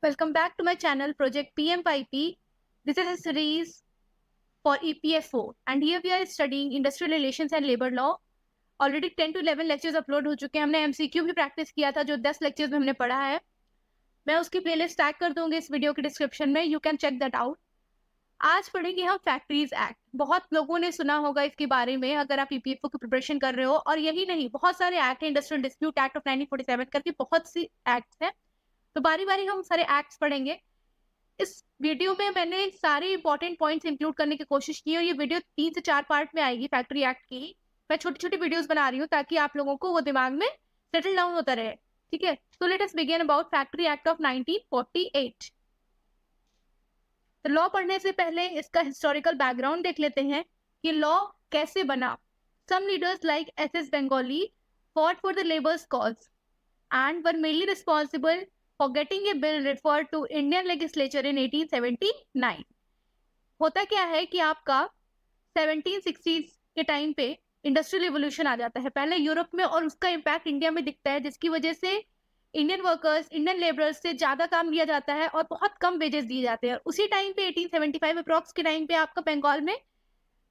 Welcome back to my channel Project PMYP. This is a series for EPF4 and here we are studying Industrial Relations and Labor Law. Already 10 to 11 lectures upload हो चुके हैं. हमने MCQ भी practice किया था जो 10 lectures में हमने पढ़ा है. मैं उसकी प्लेलिस्ट टैग कर दूंगी इस वीडियो के डिस्क्रिप्शन में. You can check that out. आज पढ़ेंगे हम फैक्ट्रीज एक्ट. बहुत लोगों ने सुना होगा इसके बारे में अगर आप EPF4 की प्रिपरेशन कर रहे हो. और यही नहीं, बहुत सारे एक्ट हैं. इंडस्ट्रियल डिस्प्यूट एक्ट ऑफ 1947 करके बहुत सी एक्ट हैं. तो बारी बारी हम सारे एक्ट्स पढ़ेंगे. इस वीडियो में मैंने सारे इंपॉर्टेंट पॉइंट्स इंक्लूड करने की कोशिश की है. ये वीडियो 3 से 4 पार्ट में आएगी फैक्ट्री एक्ट की. मैं छोटी छोटी वीडियोस बना रही हूँ ताकि आप लोगों को वो दिमाग में सेटल डाउन होता रहे. ठीक है, तो let us begin about factory act of 1948. तो लॉ पढ़ने से पहले इसका हिस्टोरिकल बैकग्राउंड देख लेते हैं कि लॉ कैसे बना. Some leaders like SS Bengali fought for the labor's cause and were mainly responsible for getting a bill referred to Indian legislature in 1879. होता क्या है कि आपका 1760s के टाइम पे इंडस्ट्रियल रिवोल्यूशन आ जाता है पहले यूरोप में और उसका इम्पैक्ट इंडिया में दिखता है, जिसकी वजह से इंडियन वर्कर्स, इंडियन लेबरर्स से ज्यादा काम लिया जाता है और बहुत कम वेजेस दिए जाते हैं. उसी टाइम पे 1875 अप्रॉक्स के टाइम पे आपका बंगाल में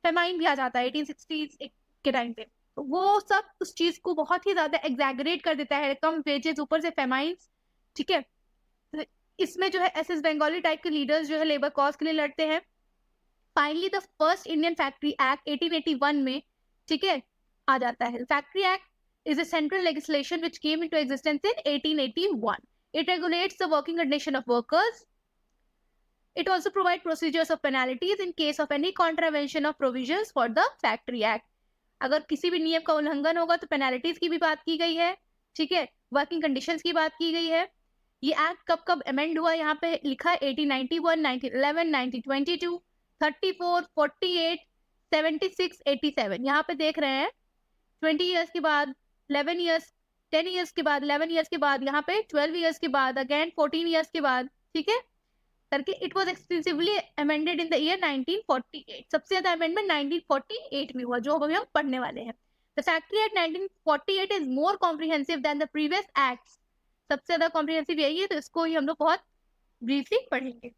फेमाइन भी आ जाता है 1860s के टाइम पे. तो वो सब उस चीज को बहुत ही ज्यादा एग्जैगरेट कर देता है. कम वेजेस, ऊपर से फेमाइंस. ठीक है, तो इसमें जो है SS Bengali टाइप के लीडर्स जो है लेबर कॉज के लिए लड़ते हैं. Finally the first Indian factory act 1881 में, ठीक है, आ जाता है. Factory act is a central legislation which came into existence in 1881. It regulates the working condition of workers. It also provides procedures of penalties in case of any contravention of provisions for the Factory Act. अगर किसी भी नियम का उल्लंघन होगा तो penalties की भी बात की गई है. ठीक है, वर्किंग कंडीशंस की बात की गई है. ये एक्ट कब कब अमेंड हुआ यहाँ पे लिखा है 1891, 1911, 1922, 34, 48, 76, 87. यहाँ पे देख रहे हैं 20 ईयर्स के बाद, 11 ईयर्स, 10 ईयर्स के बाद, 11 ईयर्स के बाद, यहाँ पे 12 ईयर्स के बाद, अगेन 14 ईयर्स के बाद. ठीक है, करके it was extensively amended in the year 1948. सबसे ज्यादा अमेंडमेंट 1948 में हुआ जो अभी हम पढ़ने वाले हैं. The factory act 1948 is more comprehensive than the previous acts. सबसे ज्यादा कॉम्प्रिहेंसिव यही है, तो इसको ही हम लोग बहुत ब्रीफली पढ़ेंगे.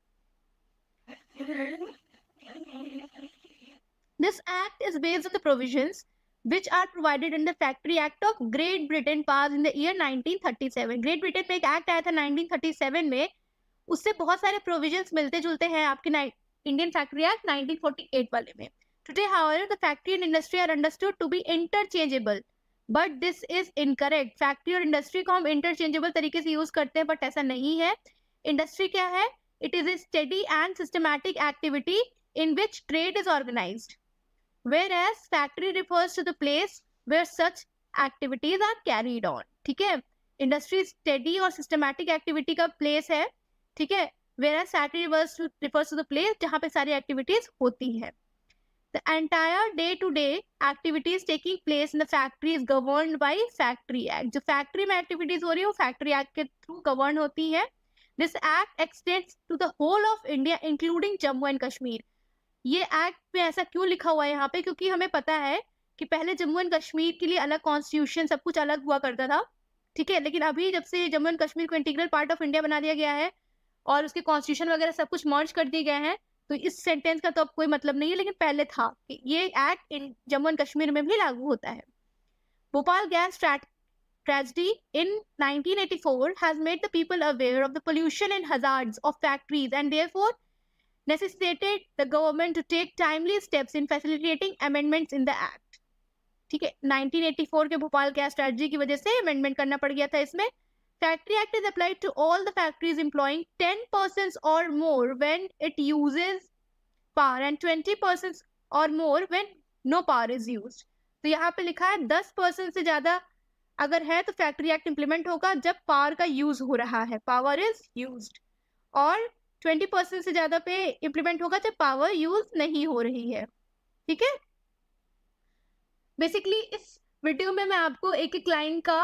This act is based on the provisions which are provided in the Factory Act of Great Britain passed in the year 1937. Great Britain में एक एक्ट आया था 1937 में, उससे बहुत सारे प्रोविजंस मिलते जुलते हैं आपके इंडियन फैक्ट्री एक्ट 1948 वाले में. Today, however, the factory and industry are understood to be interchangeable, but this is incorrect. Factory और इंडस्ट्री को हम इंटरचेंजेबल तरीके से यूज करते हैं, बट ऐसा नहीं है. इंडस्ट्री क्या है? It is a study and systematic activity in which trade is organized, whereas factory refers to the place where such activities are carried on. ठीक है, इंडस्ट्री स्टडी और सिस्टमैटिक एक्टिविटी का प्लेस है. ठीक है, whereas factory refers to the place जहाँ पे सारी एक्टिविटीज होती है. The entire day-to-day activities taking place in the factory is governed by Factory Act. जो फैक्ट्री में एक्टिविटीज हो रही है वो फैक्ट्री एक्ट के थ्रू गवर्न होती है. This act extends to the whole of India, including Jammu and Kashmir. ये एक्ट में ऐसा क्यों लिखा हुआ है यहाँ पे? क्योंकि हमें पता है कि पहले जम्मू एंड कश्मीर के लिए अलग कॉन्स्टिट्यूशन, सब कुछ अलग हुआ करता था. ठीक है, लेकिन अभी जब से जम्मू एंड कश्मीर को इंटीग्रल पार्ट ऑफ इंडिया बना दिया गया है और उसके कॉन्स्टिट्यूशन वगैरह सब कुछ मर्ज कर दिए गए हैं, तो इस सेंटेंस का तो अब कोई मतलब नहीं है, लेकिन पहले था कि ये एक्ट जम्मू एंड कश्मीर में भी लागू होता है. Bhopal gas tragedy in 1984 has made the people aware of the pollution and hazards of factories and therefore necessitated the government to take timely steps in facilitating amendments in the act. ठीक है, 1984 के Bhopal gas tragedy की वजह से amendment करना पड़ गया था इसमें. Factory act is applied to all the factories employing 10 persons or more when it uses power and 20 persons or more when no power is used. तो यहाँ पे लिखा है 10% से ज्यादा अगर है तो फैक्ट्री एक्ट इंप्लीमेंट होगा जब पावर का यूज हो रहा है, पावर इज यूज्ड, और 20% से ज्यादा पे इंप्लीमेंट होगा जब पावर यूज नहीं हो रही है. ठीक है, बेसिकली इस वीडियो में मैं आपको एक एक लाइन का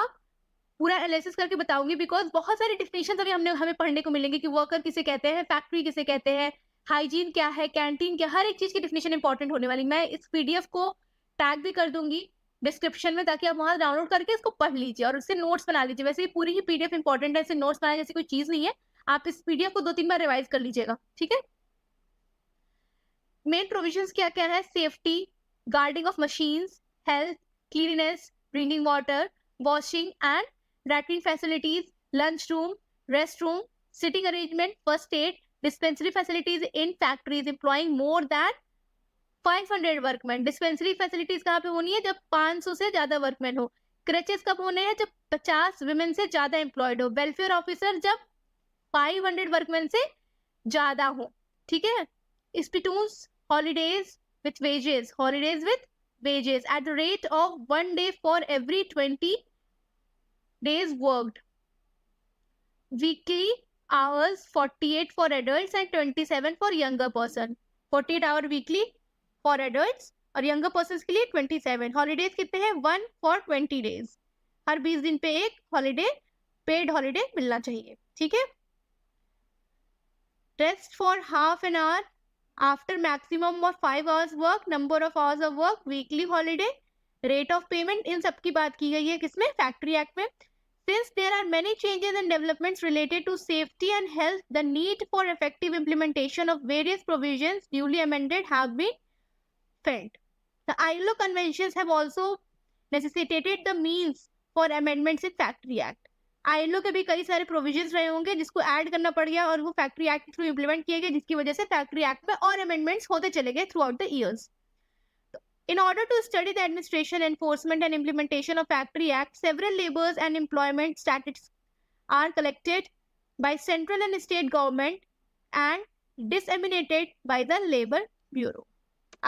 पूरा एनालिसिस करके बताऊंगी, बिकॉज बहुत सारे डिफिनेशन अभी हमें पढ़ने को मिलेंगे कि वर्कर किसे कहते हैं, फैक्ट्री किसे कहते हैं, हाइजीन क्या है, कैंटीन क्या, हर एक चीज की डिफिनेशन इंपॉर्टेंट होने वाली. मैं इस PDF को टैग भी कर दूंगी डिस्क्रिप्शन में ताकि आप वहां डाउनलोड करके इसको पढ़ लीजिए और उससे नोट्स बना लीजिए. वैसे पूरी ही PDF इंपॉर्टेंट है, इससे नोट्स बनाने जैसी कोई चीज नहीं है. आप इस पीडीएफ को 2-3 बार रिवाइज कर लीजिएगा, ठीक है। मेन प्रोविजंस क्या क्या है? Safety, guarding of machines, health, cleanness, drinking water, washing and latrine facilities, lunch room, rest room, sitting arrangement, first aid, dispensary facilities in factories employing more than 500 workman. Dispensary facilities कहाँ पे होनी है? जब 500 से ज्यादा वर्कमैन हो। Crutches कब होने हैं? जब 50 विमेन से ज्यादा एम्प्लॉयड हो। वेलफेयर ऑफिसर जब 500 वर्कमैन से ज्यादा हो, ठीक है। Spittoons, holidays with wages, holidays with wages at the rate of 1 day for every 20 days worked. Weekly hours 48 for adults and 27 for younger person. 48 hour weekly for adults और younger persons के लिए 27. Holidays कितने हैं? 1 for 20 days. हर 20 दिन पे एक holiday, paid holiday मिलना चाहिए, ठीक है। Rest for half an hour after maximum of 5 hours work, number of hours of work, weekly holiday, rate of payment, इन सब की बात की गई है किसमें? फैक्ट्री एक्ट में। Since there are many changes and developments related to safety and health, the need for effective implementation of various provisions newly amended have been felt. The ILO conventions have also necessitated the means for amendments in Factory Act. ILO के भी कई सारे provisions रहे होंगे जिसको add करना पड़ गया और वो फैक्ट्री एक्ट के थ्रू इम्प्लीमेंट किए गए, जिसकी वजह से फैक्ट्री एक्ट में और अमेंडमेंट्स होते चले गए through out the years. In order to study the administration, enforcement and implementation of Factory Act, several labour and employment statistics are collected by central and state government and disseminated by the Labour Bureau.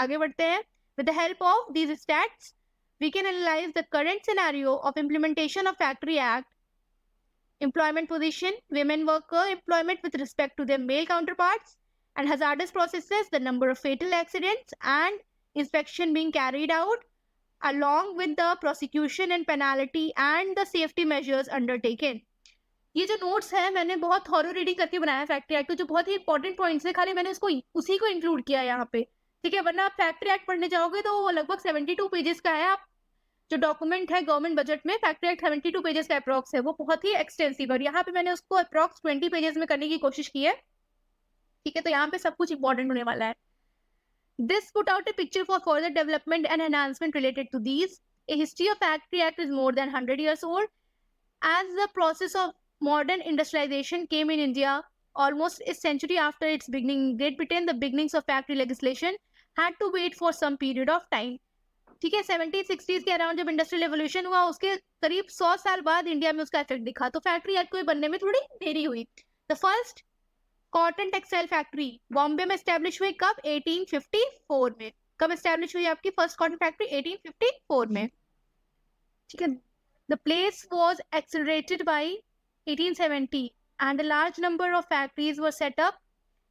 आगे बढ़ते हैं। With the help of these stats, we can analyze the current scenario of implementation of Factory Act, employment position, women worker employment with respect to their male counterparts, and hazardous processes, the number of fatal accidents, and inspection being carried out, along with the prosecution and penalty and the safety measures undertaken. ये जो notes है मैंने बहुत thorough reading करके बनाया factory act, जो बहुत ही important points है, खाली मैंने उसको उसी को इंक्लूड किया यहाँ पे, ठीक है। वरना आप फैक्ट्री एक्ट पढ़ने जाओगे तो वो लगभग 72 पेजेस का है। आप जो डॉक्यूमेंट है गवर्नमेंट बजट में, फैक्ट्री एक्ट 72 पेजेस का अप्रॉक्स है, वो बहुत ही एक्सटेंसिव है। और यहाँ पे मैंने उसको अप्रॉक्स 20 पेजेस में करने की कोशिश की है, ठीक है। तो यहाँ पे सब कुछ इंपॉर्टेंट होने वाला है। This put out a picture for further development and enhancement related to these. A history of Factory Act is more than 100 years old. As the process of modern industrialization came in India almost a century after its beginning in Great Britain, the beginnings of factory legislation had to wait for some period of time. ठीक है, 1760s के around जब industrial revolution हुआ, उसके करीब 100 साल बाद India में उसका इफेक्ट दिखा, तो फैक्ट्री एक्ट को बनने में थोड़ी देरी हुई। The first cotton textile factory Bombay में एस्टेब्लिश हुई कब? 1854 में। कब एस्टेब्लिश हुई आपकी फर्स्ट कॉटन फैक्ट्री? 1854 में, ठीक है। The place was accelerated by 1870 and a large number of factories were set up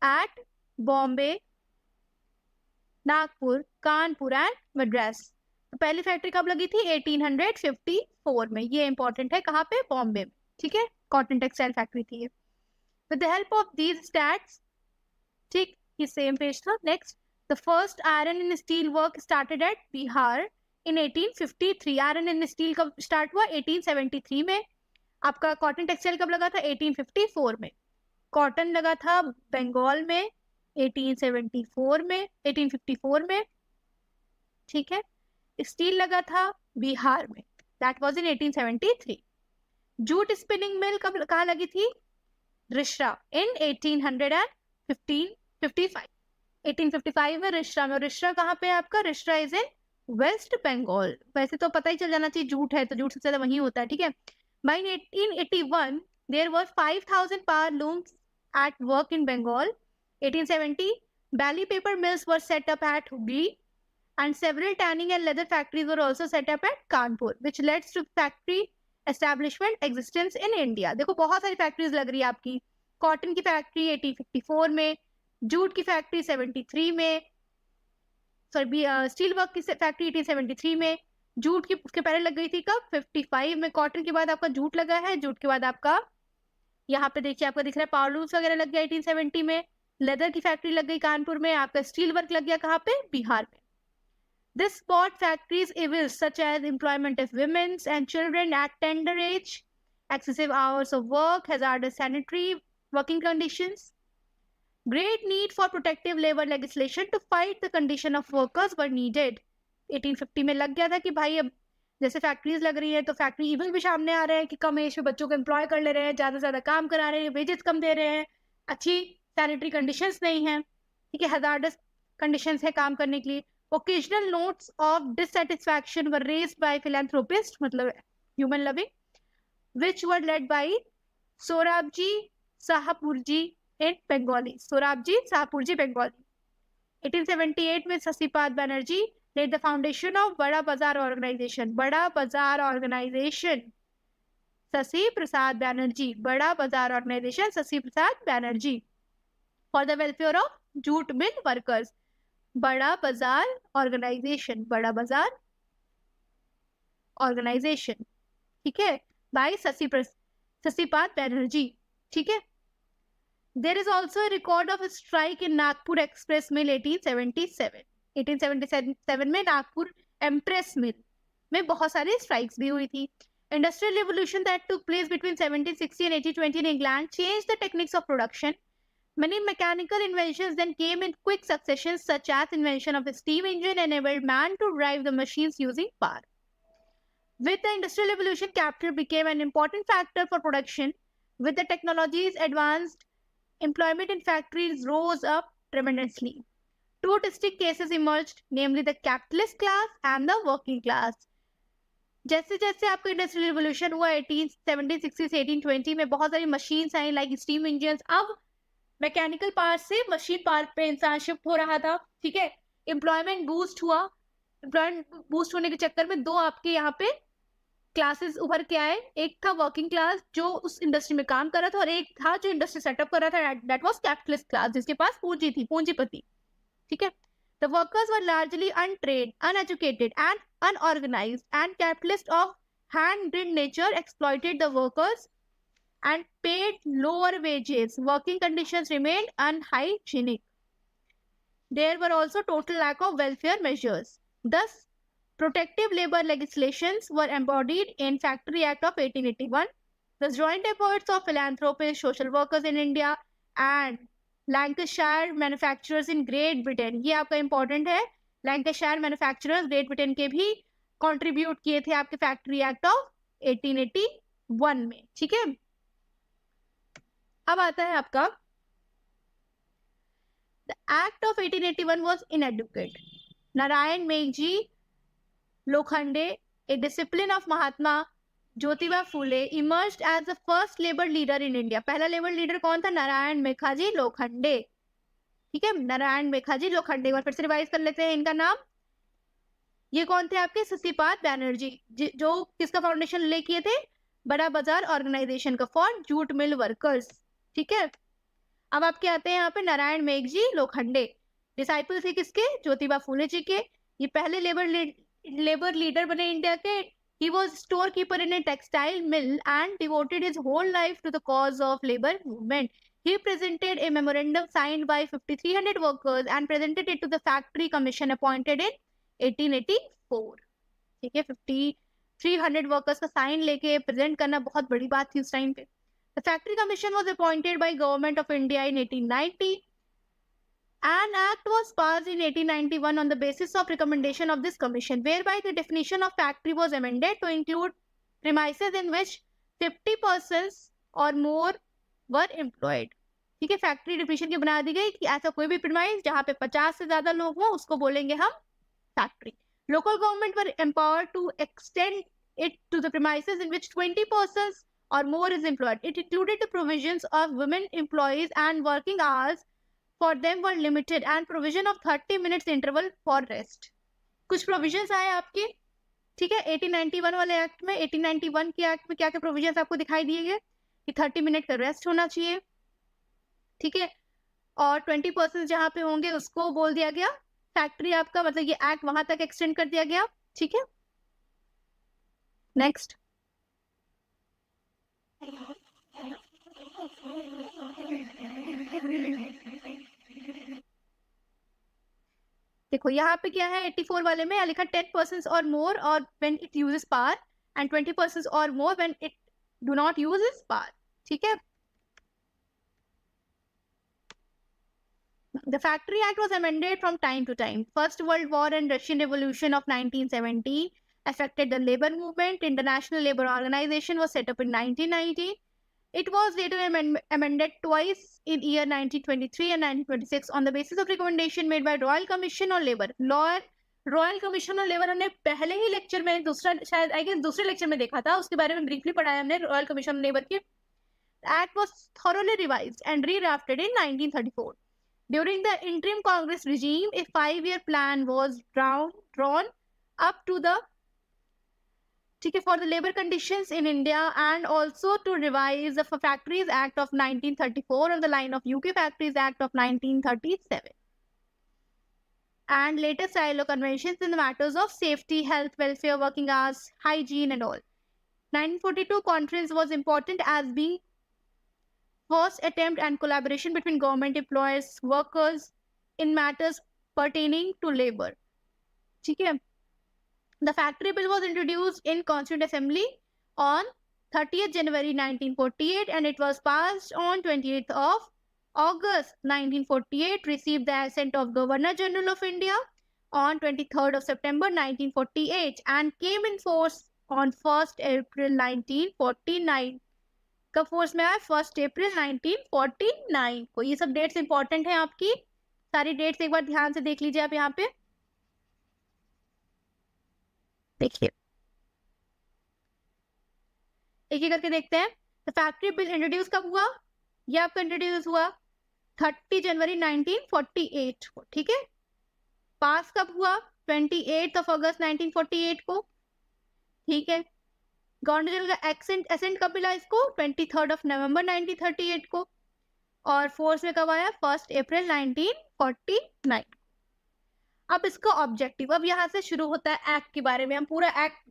at Bombay, Nagpur, Kanpur and Madras. तो पहली फैक्ट्री कब लगी थी? 1854 में। ये इंपॉर्टेंट है, कहाँ पे? बॉम्बे में, ठीक है। कॉटन टेक्सटाइल फैक्ट्री थी ये। With the help of these stats, ठीक, ये सेम पेज था। Next, the first iron and steel work started at Bihar in 1853। Iron and steel कब स्टार्ट हुआ? 1873 में। आपका कॉटन टेक्सटाइल कब लगा था? 1854 में। कॉटन लगा था बंगाल में 1874 में, 1854 में, ठीक है। स्टील लगा था बिहार में, that was in 1873। Jute spinning mill कब कहाँ लगी थी? रिश्रा इन 1855। 1855 में रिश्रा में। रिश्रा कहाँ पे है आपका? Rishra is in West Bengal. वैसे तो पता ही चल जाना चाहिए, जूट है तो जूट सबसे ज्यादा वहीं होता है, ठीक है। By 1881 there were 5000 power looms at work in Bengal. 1870 Bally paper mills were set up at Hooghly and several tanning and leather factories were also set up at Kanpur, which led to factory establishment existence in India. देखो बहुत सारी factories लग रही है आपकी। Cotton की factory 1854 में, jute की फैक्ट्री 73 में, सॉरी स्टील वर्क की फैक्ट्री 1873 में, जूट की उसके पहले लग गई थी कब? 55 में। कॉटन के बाद आपका जूट लगा है, जूट के बाद आपका यहाँ पे देखिए आपका दिख रहा है पावर लूम्स वगैरह लग गया 1870 में। लेदर की फैक्ट्री लग गई कानपुर में। आपका स्टील वर्क लग गया कहाँ पे? बिहार में। This brought factories evils such as employment of women and children at tender age, excessive hours of work, hazardous sanitary working conditions. Great need for protective labor legislation to fight the condition of workers were needed. 1850 में लग गया था कि भाई अब जैसे factories लग रही है तो फैक्ट्री इवन भी सामने आ रहे हैं कि कम एज में बच्चों को एम्प्लॉय कर ले रहे हैं, ज्यादा से ज्यादा काम करा रहे हैं, वेजेस कम दे रहे हैं, अच्छी सैनिटरी कंडीशंस नहीं है, ठीक है, हजार्डस कंडीशंस है काम करने के लिए. Occasional notes of dissatisfaction were raised by philanthropists, मतलब human loving, which were led by Sorabji Sahapurji in Bengali. Sorabji Sahapurji Bengali. 1878 में Sasipat Banerjee laid the foundation of Bada Bazaar Organization. Bada Bazaar Organization. Sasi Prasad Banerjee. Bada Bazaar Organization. Sasi Prasad Banerjee. For the welfare of jute mill workers. बड़ा बाजार organisation. बड़ा बाजार organisation, ठीक है, bye ससीपात Banerjee, ठीक है. There is also record of strike in Nagpur express mill 1877. 1877 में Nagpur empress मिल में बहुत सारी स्ट्राइक्स भी हुई थी. Industrial revolution that took place between 1760 and 1820 in England changed the techniques of production. Many mechanical inventions then came in quick succession, such as invention of a steam engine enabled man to drive the machines using power. With the Industrial Revolution, capital became an important factor for production. With the technologies advanced, employment in factories rose up tremendously. Two distinct cases emerged, namely the capitalist class and the working class. जैसे जैसे आपका industrial revolution हुआ 1760 से 1820 में बहुत सारी machines I like steam engine. अब mechanical part से मशीन पार्ट पे इंसान शिफ्ट हो रहा था, ठीक है. एम्प्लॉयमेंट बूस्ट हुआ. एम्प्लॉयमेंट बूस्ट होने के चक्कर में दो आपके यहाँ पे क्लासेस उभर के आए. एक था वर्किंग क्लास जो उस इंडस्ट्री में काम कर रहा था, और एक था जो इंडस्ट्री सेटअप कर रहा था, दैट वाज कैपिटलिस्ट क्लास, जिसके पास पूंजी थी, पूंजीपति, ठीक है. The workers were largely untrained, uneducated, and unorganized, and capitalists of hand-drilled nature exploited the workers and paid lower wages. Working conditions remained unhygienic. There were also total lack of welfare measures. Thus, protective labor legislations were embodied in Factory Act of 1881. The joint efforts of philanthropists, social workers in India, and Lancashire manufacturers in Great Britain. ये आपका important है. Lancashire manufacturers Great Britain के भी contribute किए थे आपके Factory Act of 1881 में, ठीक है. अब आता है आपका The Act of 1881 was inadequate. Narayan Meghji Lokhande, a disciple of Mahatma Jyotiba Phule, emerged as the first labor leader in India. पहला लेबर लीडर कौन था? नारायण मेघाजी लोखंडे, ठीक है. नारायण मेघाजी लोखंडे. एक बार फिर से रिवाइज कर लेते हैं इनका नाम. ये कौन थे आपके? ससीपात बैनर्जी, जो किसका फाउंडेशन ले किए थे? बड़ा बाजार ऑर्गेनाइजेशन का, फॉर जूट मिल वर्कर्स, ठीक है. अब आपके आते हैं यहाँ पे नारायण मेघजी लोखंडे. डिसाइपल थे किसके? ज्योतिबा फूले जी के. ये पहले लेबर लीडर बने इंडिया के. He was storekeeper in a textile mill and devoted his whole life to the cause of labor movement. He presented a memorandum signed by 5,300 workers and presented it to the Factory Commission appointed in 1884. ठीक है, 5,300 workers का sign लेके present करना बहुत बड़ी बात थी उस टाइम पे. The Factory Commission was appointed by Government of India in 1890. An act was passed in 1891 on the basis of recommendation of this commission, whereby the definition of factory was amended to include premises in which 50 persons or more were employed. ठीक है, factory definition की बना दी गई कि ऐसा कोई भी premise जहां पे 50 से ज्यादा लोग हों उसको बोलेंगे हम factory. Local government were empowered to extend it to the premises in which 20 persons or more is employed. It included the provisions of women employees and working hours for them were limited and provision of 30 minutes interval for rest. कुछ provisions आए आपके, ठीक है. 1891 वाले act में, 1891 के act में क्या क्या provisions आपको दिखाई दिए गए कि 30 मिनट का रेस्ट होना चाहिए, ठीक है, और 20% जहां पे होंगे उसको बोल दिया गया फैक्ट्री आपका, मतलब ये एक्ट वहां तक एक्सटेंड कर दिया गया, ठीक है. नेक्स्ट, देखो यहाँ पे क्या है 84 वाले में लिखा 10% और मोर और when it uses power and 20% और मोर when it do not use it's power, ठीक है. The Factory Act was amended from time to time. First World War and Russian Revolution of 1917 affected the labor movement. International Labour Organization was set up in 1990. It was later amended twice in year 1923 and 1926 on the basis of recommendation made by Royal Commission on Labour. Royal commission on labour हमने पहले ही lecture में दूसरा शायद I guess दूसरे lecture में देखा था, उसके बारे में ब्रीफली पढ़ाया हमने रॉयल कमीशन ऑन लेबर की. Act was thoroughly revised and re-drafted in 1934. During the interim Congress regime, a 5-year plan was drawn up to the for the labor conditions in India and also to revise the Factories Act of 1934 on the line of UK Factories Act of 1937 and latest ILO conventions in the matters of safety, health, welfare, working hours, hygiene and all. 1942 conference was important as being first attempt and collaboration between government employers, workers in matters pertaining to labor. Okay. The Factory Bill was introduced in Constituent Assembly on 30th January 1948 and it was passed on 28th of August 1948, received the assent of Governor General of India on 23rd of September 1948 and came in force on 1st April 1949. कब force में आया? 1 अप्रैल 1949 को. ये सब dates important है आपकी, सारी dates एक बार ध्यान से देख लीजिए आप यहाँ पे. देखिए एक एक करके देखते हैं. द फैक्ट्री बिल इंट्रोड्यूस कब हुआ? ये आपका इंट्रोड्यूस हुआ 30 जनवरी 1948 को. ठीक है. पास कब हुआ? 28 ऑफ अगस्त 1948 को. ठीक है. गवर्नर जनरल का एसेंट कब मिला इसको? 23rd ऑफ नवंबर 1938 को. और फोर्स में कब आया? 1 अप्रैल 1949. अब इसका ऑब्जेक्टिव, अब यहाँ से शुरू होता है एक्ट के बारे में. हम पूरा एक्ट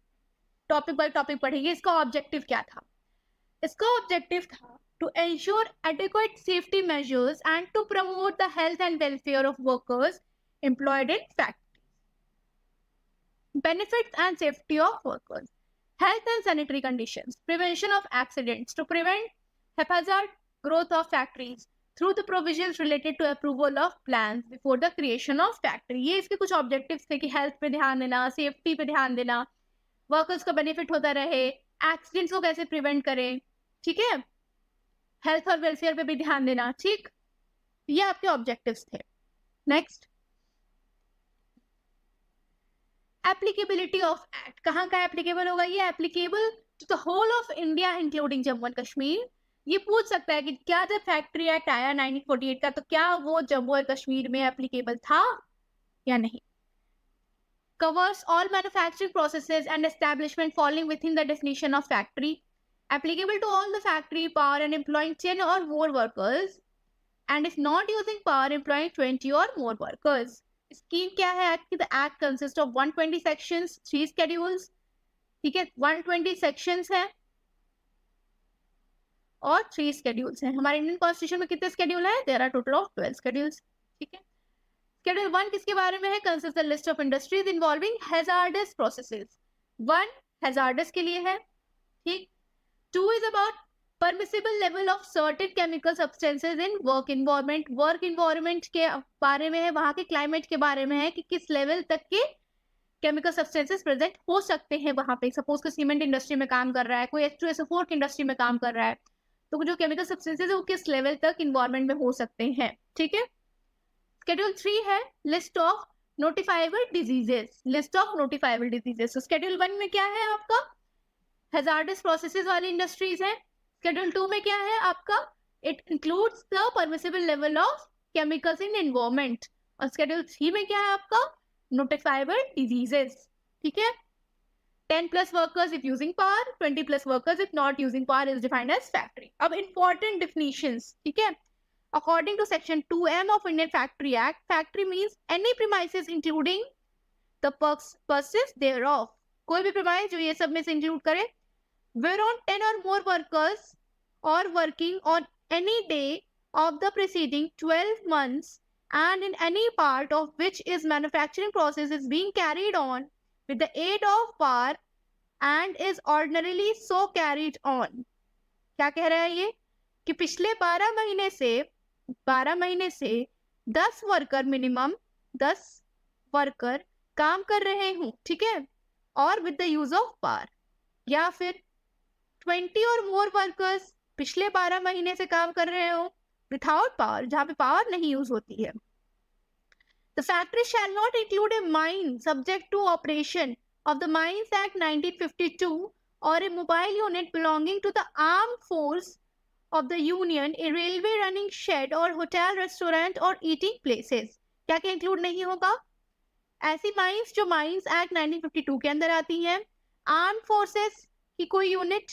टॉपिक बाय टॉपिक पढ़ेंगे. इसका ऑब्जेक्टिव क्या था? इसका ऑब्जेक्टिव था to ensure adequate safety measures and to promote the health and welfare of workers employed in factories. Benefits and safety of workers. Health and sanitary conditions. Prevention of accidents to prevent haphazard growth of factories through the provisions related to approval of plans before the creation of factory. ये इसके कुछ objectives थे कि health पे ध्यान देना, safety पे ध्यान देना, workers का benefit होता रहे, accidents को कैसे prevent करें. ठीक है. हेल्थ और वेलफेयर पे भी ध्यान देना. ठीक, ये आपके ऑब्जेक्टिव्स थे. Next, applicability of act. कहाँ का एप्लीकेबल होगा? ये applicable to the whole of India including Jammu and Kashmir. ये पूछ सकता है कि क्या जब फैक्ट्री एक्ट आया 1948 का तो क्या वो जम्मू और कश्मीर में एप्लीकेबल था या नहीं. Covers all manufacturing processes and establishment falling with in the definition of factory. Applicable to all the factory power and employing 10 or more workers and if not using power employing 20 or more workers. Scheme क्या है act की? The act consists of 120 sections, 3 schedules. ठीक है. 120 sections हैं और 3 schedules हैं. हमारे Indian constitution में कितने schedule हैं? There are total of 12 schedules. ठीक है. Schedule 1 किसके बारे में है? Consists the list of industries involving hazardous processes. 1 hazardous के लिए है. ठीक. 2 is about permissible level of certain chemical substances in work environment. Work environment के बारे में है, वहाँ के climate के बारे में है कि किस level तक के chemical substances present हो सकते हैं वहाँ पे. Suppose कि सीमेंट इंडस्ट्री में काम कर रहा है, कोई H2SO4 की इंडस्ट्री में काम कर रहा है, तो जो chemical substances है वो किस level तक environment में हो सकते हैं. ठीक है. Schedule 3 है list of notifiable diseases. List of notifiable diseases. So Schedule 1 में क्या है आपका? hazardous processes वाली इंडस्ट्रीज हैं. Schedule 2 में क्या है आपका? It includes the permissible level of chemicals in environment. और Schedule 3 में क्या है आपका? Notifiable diseases. ठीक है. 10 plus workers if using power, 20 plus workers if not using power is defined as factory. अब important definitions. ठीक है. According to section 2M of Indian Factory Act, factory means any premises including the purposes thereof. कोई भी premise जो ये सब में से include करे, whereon 10 or more workers are working on any day of the preceding 12 months and in any part of which is manufacturing process is being carried on with the aid of power and is ordinarily so carried on. क्या कह रहा है ये? कि पिछले 12 महीने से 10 worker minimum 10 worker काम कर रहे हूं, ठीक है, और with the use of power, या फिर 20 और मोर वर्कर्स पिछले 12 महीने से काम कर रहे हो विदाउट पावर, जहां पे पावर नहीं यूज होती है। The factory shall not include a mine subject to operation of the Mines Act 1952 or a mobile unit belonging to the armed force of the union, a railway running shed or hotel, restaurant or eating places। क्या क्या include नहीं होगा? ऐसी mines जो mines act 1952 के अंदर आती हैं, आर्म फोर्सेस की कोई यूनिट,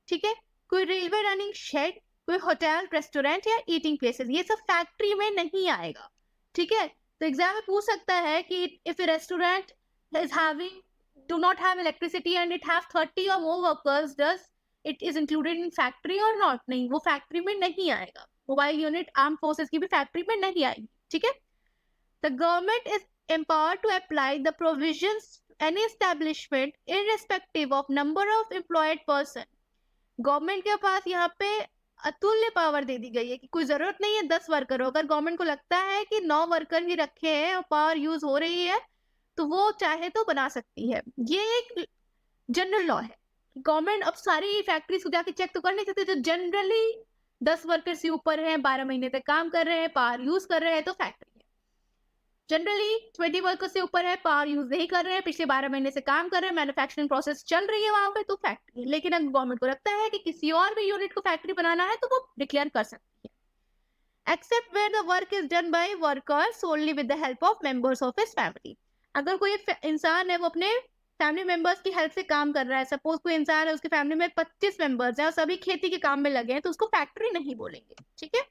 ठीक है, कोई रेलवे रनिंग शेड, कोई होटल, रेस्टोरेंट या ईटिंग प्लेसेस, ये सब फैक्ट्री में नहीं आएगा, ठीक है। तो एग्जाम में पूछ सकता है कि if a restaurant is having do not have electricity and it have 30 और more workers, does it is included in factory और नॉट? नहीं, वो फैक्ट्री में नहीं आएगा। मोबाइल यूनिट आर्म फोर्सेस की भी फैक्ट्री में नहीं आएगी, ठीक है। The government is empowered to apply the provisions any establishment irrespective of number of employed person। Government के पास यहाँ पे अतुल्य पावर दे दी गई है कि कोई जरूरत नहीं है 10 वर्कर हो, अगर गवर्नमेंट को लगता है कि 9 वर्कर ही रखे हैं और पावर यूज हो रही है तो वो चाहे तो बना सकती है। ये एक जनरल लॉ है। गवर्नमेंट अब सारी फैक्ट्रीज को जाके चेक तो कर नहीं सकते, जो जनरली 10 वर्कर से ऊपर हैं, 12 महीने तक काम कर रहे हैं, पावर यूज कर रहे हैं, तो फैक्ट्री। जनरली 20 वर्कर से ऊपर है, पावर यूज नहीं कर रहे हैं, पिछले 12 महीने से काम कर रहे हैं, मैन्युफैक्चरिंग प्रोसेस चल रही है वहां पे, तो फैक्ट्री है। लेकिन अगर गवर्नमेंट को लगता है कि किसी और भी यूनिट को फैक्ट्री बनाना है तो वो डिक्लेयर कर सकती है। Except where the work is done by worker solely with the help of members of his family. अगर कोई इंसान है वो अपने फैमिली मेंबर्स की हेल्प से काम कर रहा है, सपोज कोई इंसान है उसके फैमिली में 25 मेंबर्स हैं और सभी खेती के काम में लगे हैं, तो उसको फैक्ट्री नहीं बोलेंगे, ठीक है।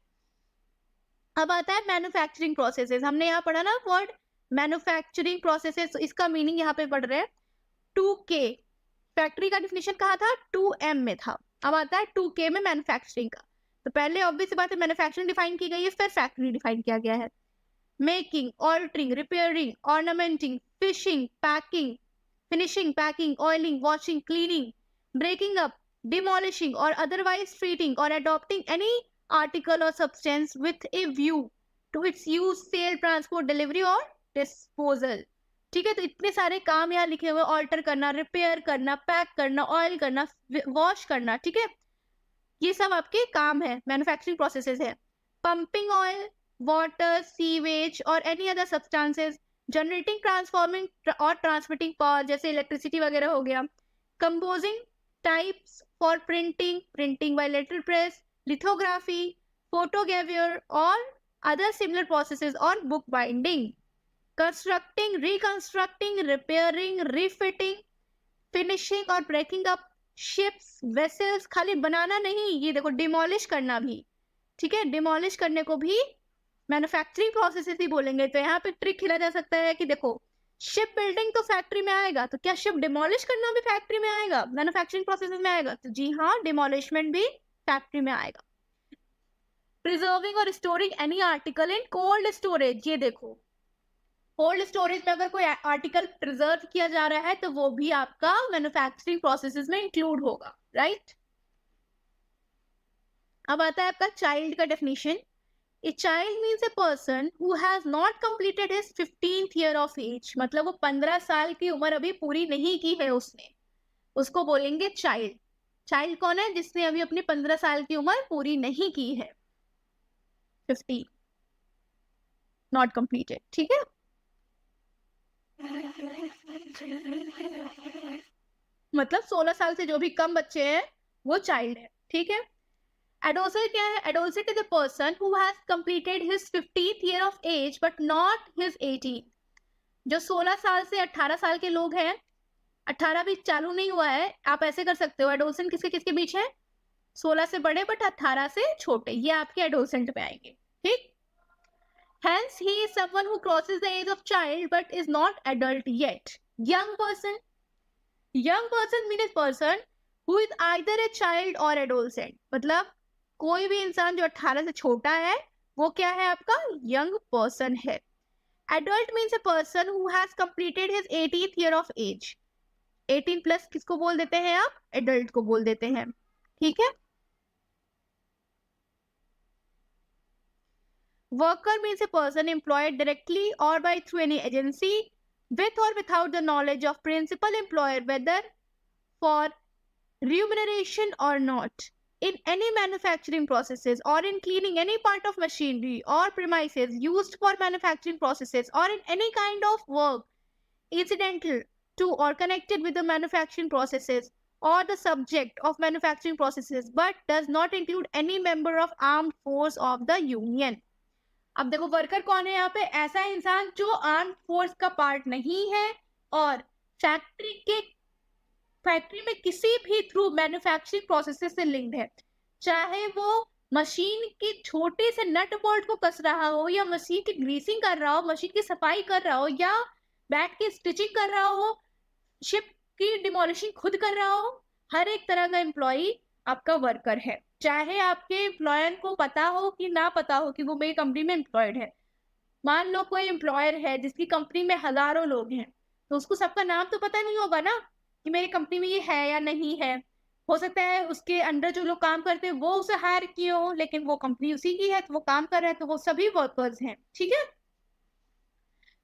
अब आता है मैन्युफैक्चरिंग प्रोसेसेस। हमने यहाँ पढ़ा ना वर्ड मैन्युफैक्चरिंग प्रोसेसेस, तो इसका मीनिंग यहाँ पे पढ़ रहे हैं 2K। फैक्ट्री का डिफिनेशन कहा था 2M में था, अब आता है 2K में मैन्युफैक्चरिंग का। तो पहले ऑब्वियस बात है मैन्युफैक्चरिंग डिफाइन की गई है, फिर फैक्ट्री डिफाइन किया गया है। Making, altering, repairing, ornamenting, fishing, packing, finishing, packing, oiling, washing, cleaning, breaking up, demolishing और अदरवाइज ट्रीटिंग और adopting any article or substance with a view to its use, sale, transport, delivery और disposal। ठीक है, तो इतने सारे काम यहाँ लिखे हुए, ऑल्टर करना, रिपेयर करना, पैक करना, ऑयल करना, वॉश करना, ठीक है, ये सब आपके काम है, मैन्युफैक्चरिंग प्रोसेसेस है। पंपिंग ऑयल, वाटर, सीवेज और any other substances, generating, transforming और ट्रांसमिटिंग पावर, जैसे इलेक्ट्रिसिटी वगैरह हो गया। Composing types for printing, printing by letter press, lithography, photogravure or other similar processes or book binding, constructing, reconstructing, repairing, refitting, finishing और breaking up ships, vessels। खाली बनाना नहीं, ये देखो डिमोलिश करना भी, ठीक है, डिमोलिश करने को भी मैन्युफैक्चरिंग प्रोसेसेस ही बोलेंगे। तो यहाँ पे ट्रिक खेला जा सकता है कि देखो शिप बिल्डिंग तो फैक्ट्री में आएगा, तो क्या शिप डिमोलिश करना भी फैक्ट्री में आएगा, मैन्युफैक्चरिंग प्रोसेसेस में आएगा? तो जी हाँ, डिमोलिशमेंट भी फैक्ट्री में आएगा। प्रिजर्विंग और storing any article in cold storage, ये देखो कोल्ड स्टोरेज में अगर कोई आर्टिकल प्रिजर्व किया जा रहा है तो वो भी आपका मैन्युफैक्चरिंग प्रोसेसेस में इंक्लूड होगा, राइट। अब आता है आपका चाइल्ड का definition. A child means a person who has not completed his 15th year of age, मतलब वो 15 साल की उम्र अभी पूरी नहीं की है उसने, उसको बोलेंगे चाइल्ड। चाइल्ड कौन है? जिसने अभी अपनी 15 साल की उम्र पूरी नहीं की है, 15 नॉट कंप्लीटेड, ठीक है। मतलब 16 साल से जो भी कम बच्चे हैं वो चाइल्ड है, ठीक है। एडोलसेंट क्या है? Adolescent is a person who has completed his 15th year of age but not his 18। जो 16 साल से 18 साल के लोग हैं, 18 भी चालू नहीं हुआ है, आप ऐसे कर सकते हो। एडोलसेंट किसके किसके बीच है? 16 से बड़े बट 18 से छोटे, ये आपके एडोलसेंट में आएंगे, ठीक। Hence, he is someone who crosses the age of child but is not adult yet. Young person means a person who is either a child or adolescent। मतलब कोई भी इंसान जो 18 से छोटा है वो क्या है? आपका young person है। Adult means a person who has completed his 18th year of age। 18 plus किसको बोल देते हैं आप? एडल्ट को बोल देते हैं, ठीक है। Worker means a person employed directly or by through any agency with or without the knowledge of principal employer, whether for remuneration or not, in any manufacturing processes or in cleaning any part of machinery or premises used for manufacturing processes or in any kind of work incidental to or connected with the manufacturing processes or the subject of manufacturing processes but does not include any member of armed force of the union. अब देखो worker कौन है यहाँ पे, ऐसा इंसान जो arm force का पार्ट नहीं है और फैक्ट्री में किसी भी थ्रू मैन्युफैक्चरिंग प्रोसेस से लिंक्ड है, चाहे वो मशीन के छोटे से नट बोल्ट को कस रहा हो या मशीन की ग्रीसिंग कर रहा हो, मशीन की सफाई कर रहा हो या बैठ के स्टिचिंग कर रहा हो, शिप की डिमोलिशिंग खुद कर रहा हो, हर एक तरह का एम्प्लॉई आपका वर्कर है, चाहे आपके एम्प्लॉयर को पता हो कि ना पता हो कि वो मेरी कंपनी में एम्प्लॉयड है। मान लो कोई एम्प्लॉयर है जिसकी कंपनी में हजारों लोग हैं, तो उसको सबका नाम तो पता नहीं होगा ना कि मेरी कंपनी में ये है या नहीं है। हो सकता है उसके अंडर जो लोग काम करते हैं वो उसे हायर किए हो, लेकिन वो कंपनी उसी की है तो वो काम कर रहे हैं, तो वो सभी वर्कर्स हैं, ठीक है।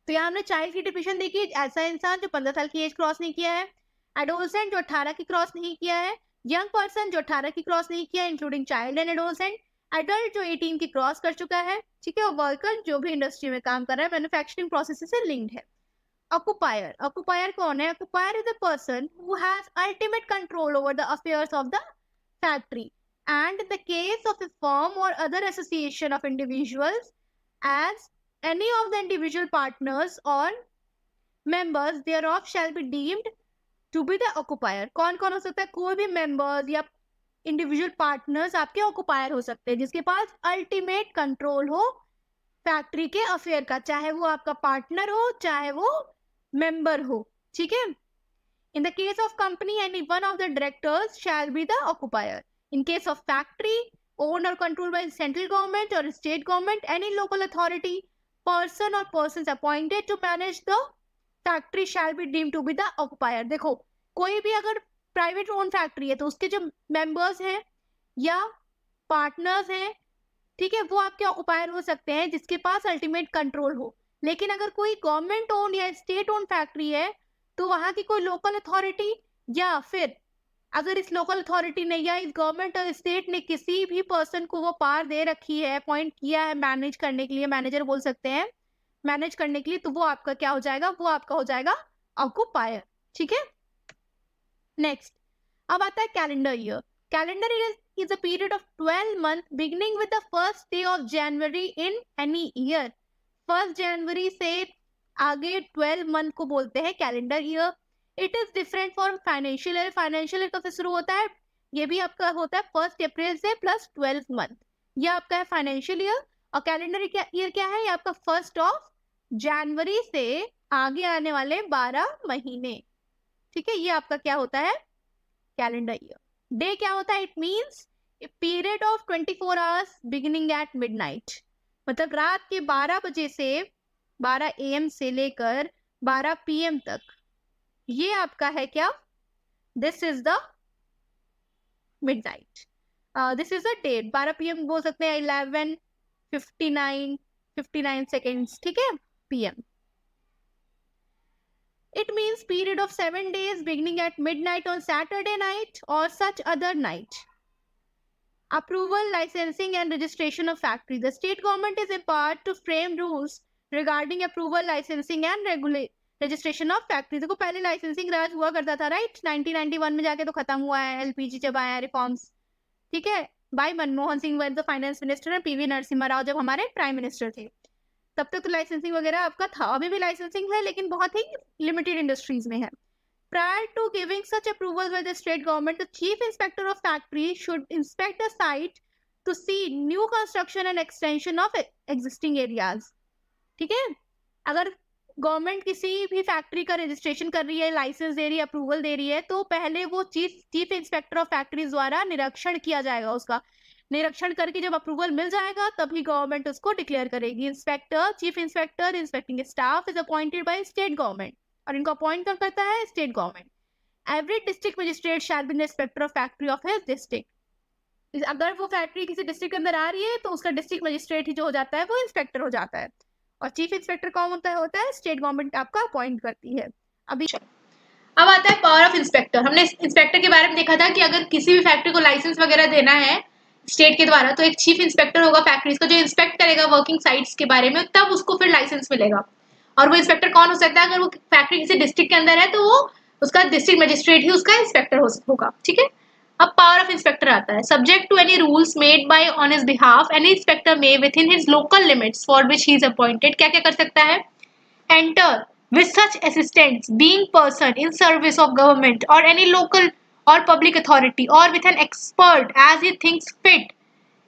तो यहाँ हमने चाइल्ड की डिफिनेशन देखी, ऐसा इंसान जो 15 साल की एज क्रॉस नहीं किया है, एडोलसेंट जो 18 की क्रॉस नहीं किया है, यंग पर्सन जो 18 की क्रॉस नहीं किया including child and adolescent, adult जो 18 की क्रॉस कर चुका है, ठीक है, और वर्कर जो भी इंडस्ट्री में काम कर रहा है मैन्युफैक्चरिंग प्रोसेस से लिंक्ड है। Occupier. Occupier कौन है? Occupier is a person who has ultimate control over the affairs of the factory. And in the case of a firm or other association of individuals, as any of the individual partners or members thereof shall be deemed to be the occupier. कौन कौन हो सकता है? कोई भी members या individual partners आपके occupier हो सकते हैं जिसके पास ultimate control हो फैक्ट्री के अफेयर का, चाहे वो आपका पार्टनर हो चाहे वो मेंबर हो, ठीक है। In the case of company any one of the directors shall be the occupier. In case of factory owned और कंट्रोल्ड बाय सेंट्रल गवर्नमेंट और state government, any local authority, person और persons appointed to manage the factory shall be deemed to be the occupier. देखो कोई भी अगर private own factory है तो उसके जो मेंबर्स हैं या पार्टनर्स हैं, ठीक है, वो आपके ऑक्युपायर हो सकते हैं जिसके पास अल्टीमेट कंट्रोल हो। लेकिन अगर कोई गवर्नमेंट ओन या स्टेट ओन फैक्ट्री है तो वहां की कोई लोकल अथॉरिटी या फिर अगर इस लोकल अथॉरिटी ने या इस गवर्नमेंट और स्टेट ने किसी भी पर्सन को वो पावर दे रखी है, अपॉइंट किया है मैनेज करने के लिए, मैनेजर बोल सकते हैं, मैनेज करने के लिए, तो वो आपका क्या हो जाएगा? वो आपका हो जाएगा ऑक्युपायर, ठीक है। नेक्स्ट अब आता है calendar year. Calendar year is a period of 12 months beginning with the first day of January in any year. 1 जनवरी से आगे 12 मंथ को बोलते हैं calendar year. It is different for financial year. Financial year कब से शुरू होता है? ये भी आपका होता है 1 अप्रैल से प्लस 12 मंथ, ये आपका है फाइनेंशियल ईयर। और कैलेंडर ईयर क्या है? ये आपका 1 जनवरी से आगे आने वाले 12 महीने, ठीक है, ये आपका क्या होता है? Calendar year. डे क्या होता है? It means a period of 24 hours beginning eight midnight, मतलब रात के 12 बजे से 12 AM से लेकर 12 PM तक, ये आपका है क्या? This is the midnight, this is the day. 12 PM बोल सकते हैं 11:59 seconds, ठीक है, PM। It means period of 7 days beginning at midnight on Saturday night or such other night. Approval, licensing and registration of factory. The state government is empowered to frame rules regarding approval, licensing and registration of factory. देखो पहले licensing राज हुआ करता था, right? 1991 में जाके तो खत्म हुआ है, LPG जब आया रिफॉर्म्स, ठीक है, by Manmohan Singh were the finance minister और PV नरसिम्हा राव जब हमारे प्राइम मिनिस्टर थे, तब तक तो लाइसेंसिंग वगैरह आपका था। अभी भी लाइसेंसिंग है लेकिन बहुत ही लिमिटेड इंडस्ट्रीज में है। Prior to giving such approval by the state government, the chief inspector of factory should inspect the site to see new construction and extension of existing areas, ठीक है। अगर गवर्नमेंट किसी भी फैक्ट्री का registration कर रही है, लाइसेंस दे रही है, अप्रूवल दे रही है, तो पहले वो चीफ इंस्पेक्टर ऑफ फैक्ट्रीज द्वारा निरीक्षण किया जाएगा। उसका निरीक्षण करके जब अप्रूवल मिल जाएगा तभी गवर्नमेंट उसको डिक्लेयर करेगी। Inspector, chief inspector, inspecting staff is appointed by state government, और इनको अपॉइंट कौन करता है? State government. Every district magistrate shell be the inspector of factory of his district. अगर वो फैक्ट्री किसी डिस्ट्रिक्ट के अंदर आ रही है तो उसका डिस्ट्रिक्ट मजिस्ट्रेट ही जो हो जाता है वो इंस्पेक्टर हो जाता है। और चीफ इंस्पेक्टर कौन होता है स्टेट गवर्नमेंट आपका अपॉइंट करती है। अभी अब आता है पावर ऑफ इंस्पेक्टर। हमने इंस्पेक्टर के बारे में देखा था कि अगर किसी भी फैक्ट्री को लाइसेंस वगैरह देना है स्टेट के द्वारा तो एक चीफ इंस्पेक्टर होगा फैक्ट्रीज का जो इंस्पेक्ट करेगा वर्किंग साइट्स के बारे में, तब उसको फिर लाइसेंस मिलेगा। और वो इंस्पेक्टर कौन हो सकता है? अगर वो फैक्ट्री किसी डिस्ट्रिक्ट के अंदर है तो वो उसका डिस्ट्रिक्ट मजिस्ट्रेट ही उसका इंस्पेक्टर होगा। ठीक है। अब पावर ऑफ इंस्पेक्टर आता है। Subject to any rules made by on his behalf any inspector may within his local limits for which he is appointed क्या क्या कर सकता है? Enter with such assistance being person in service of government or any local or public authority or with an expert as he thinks fit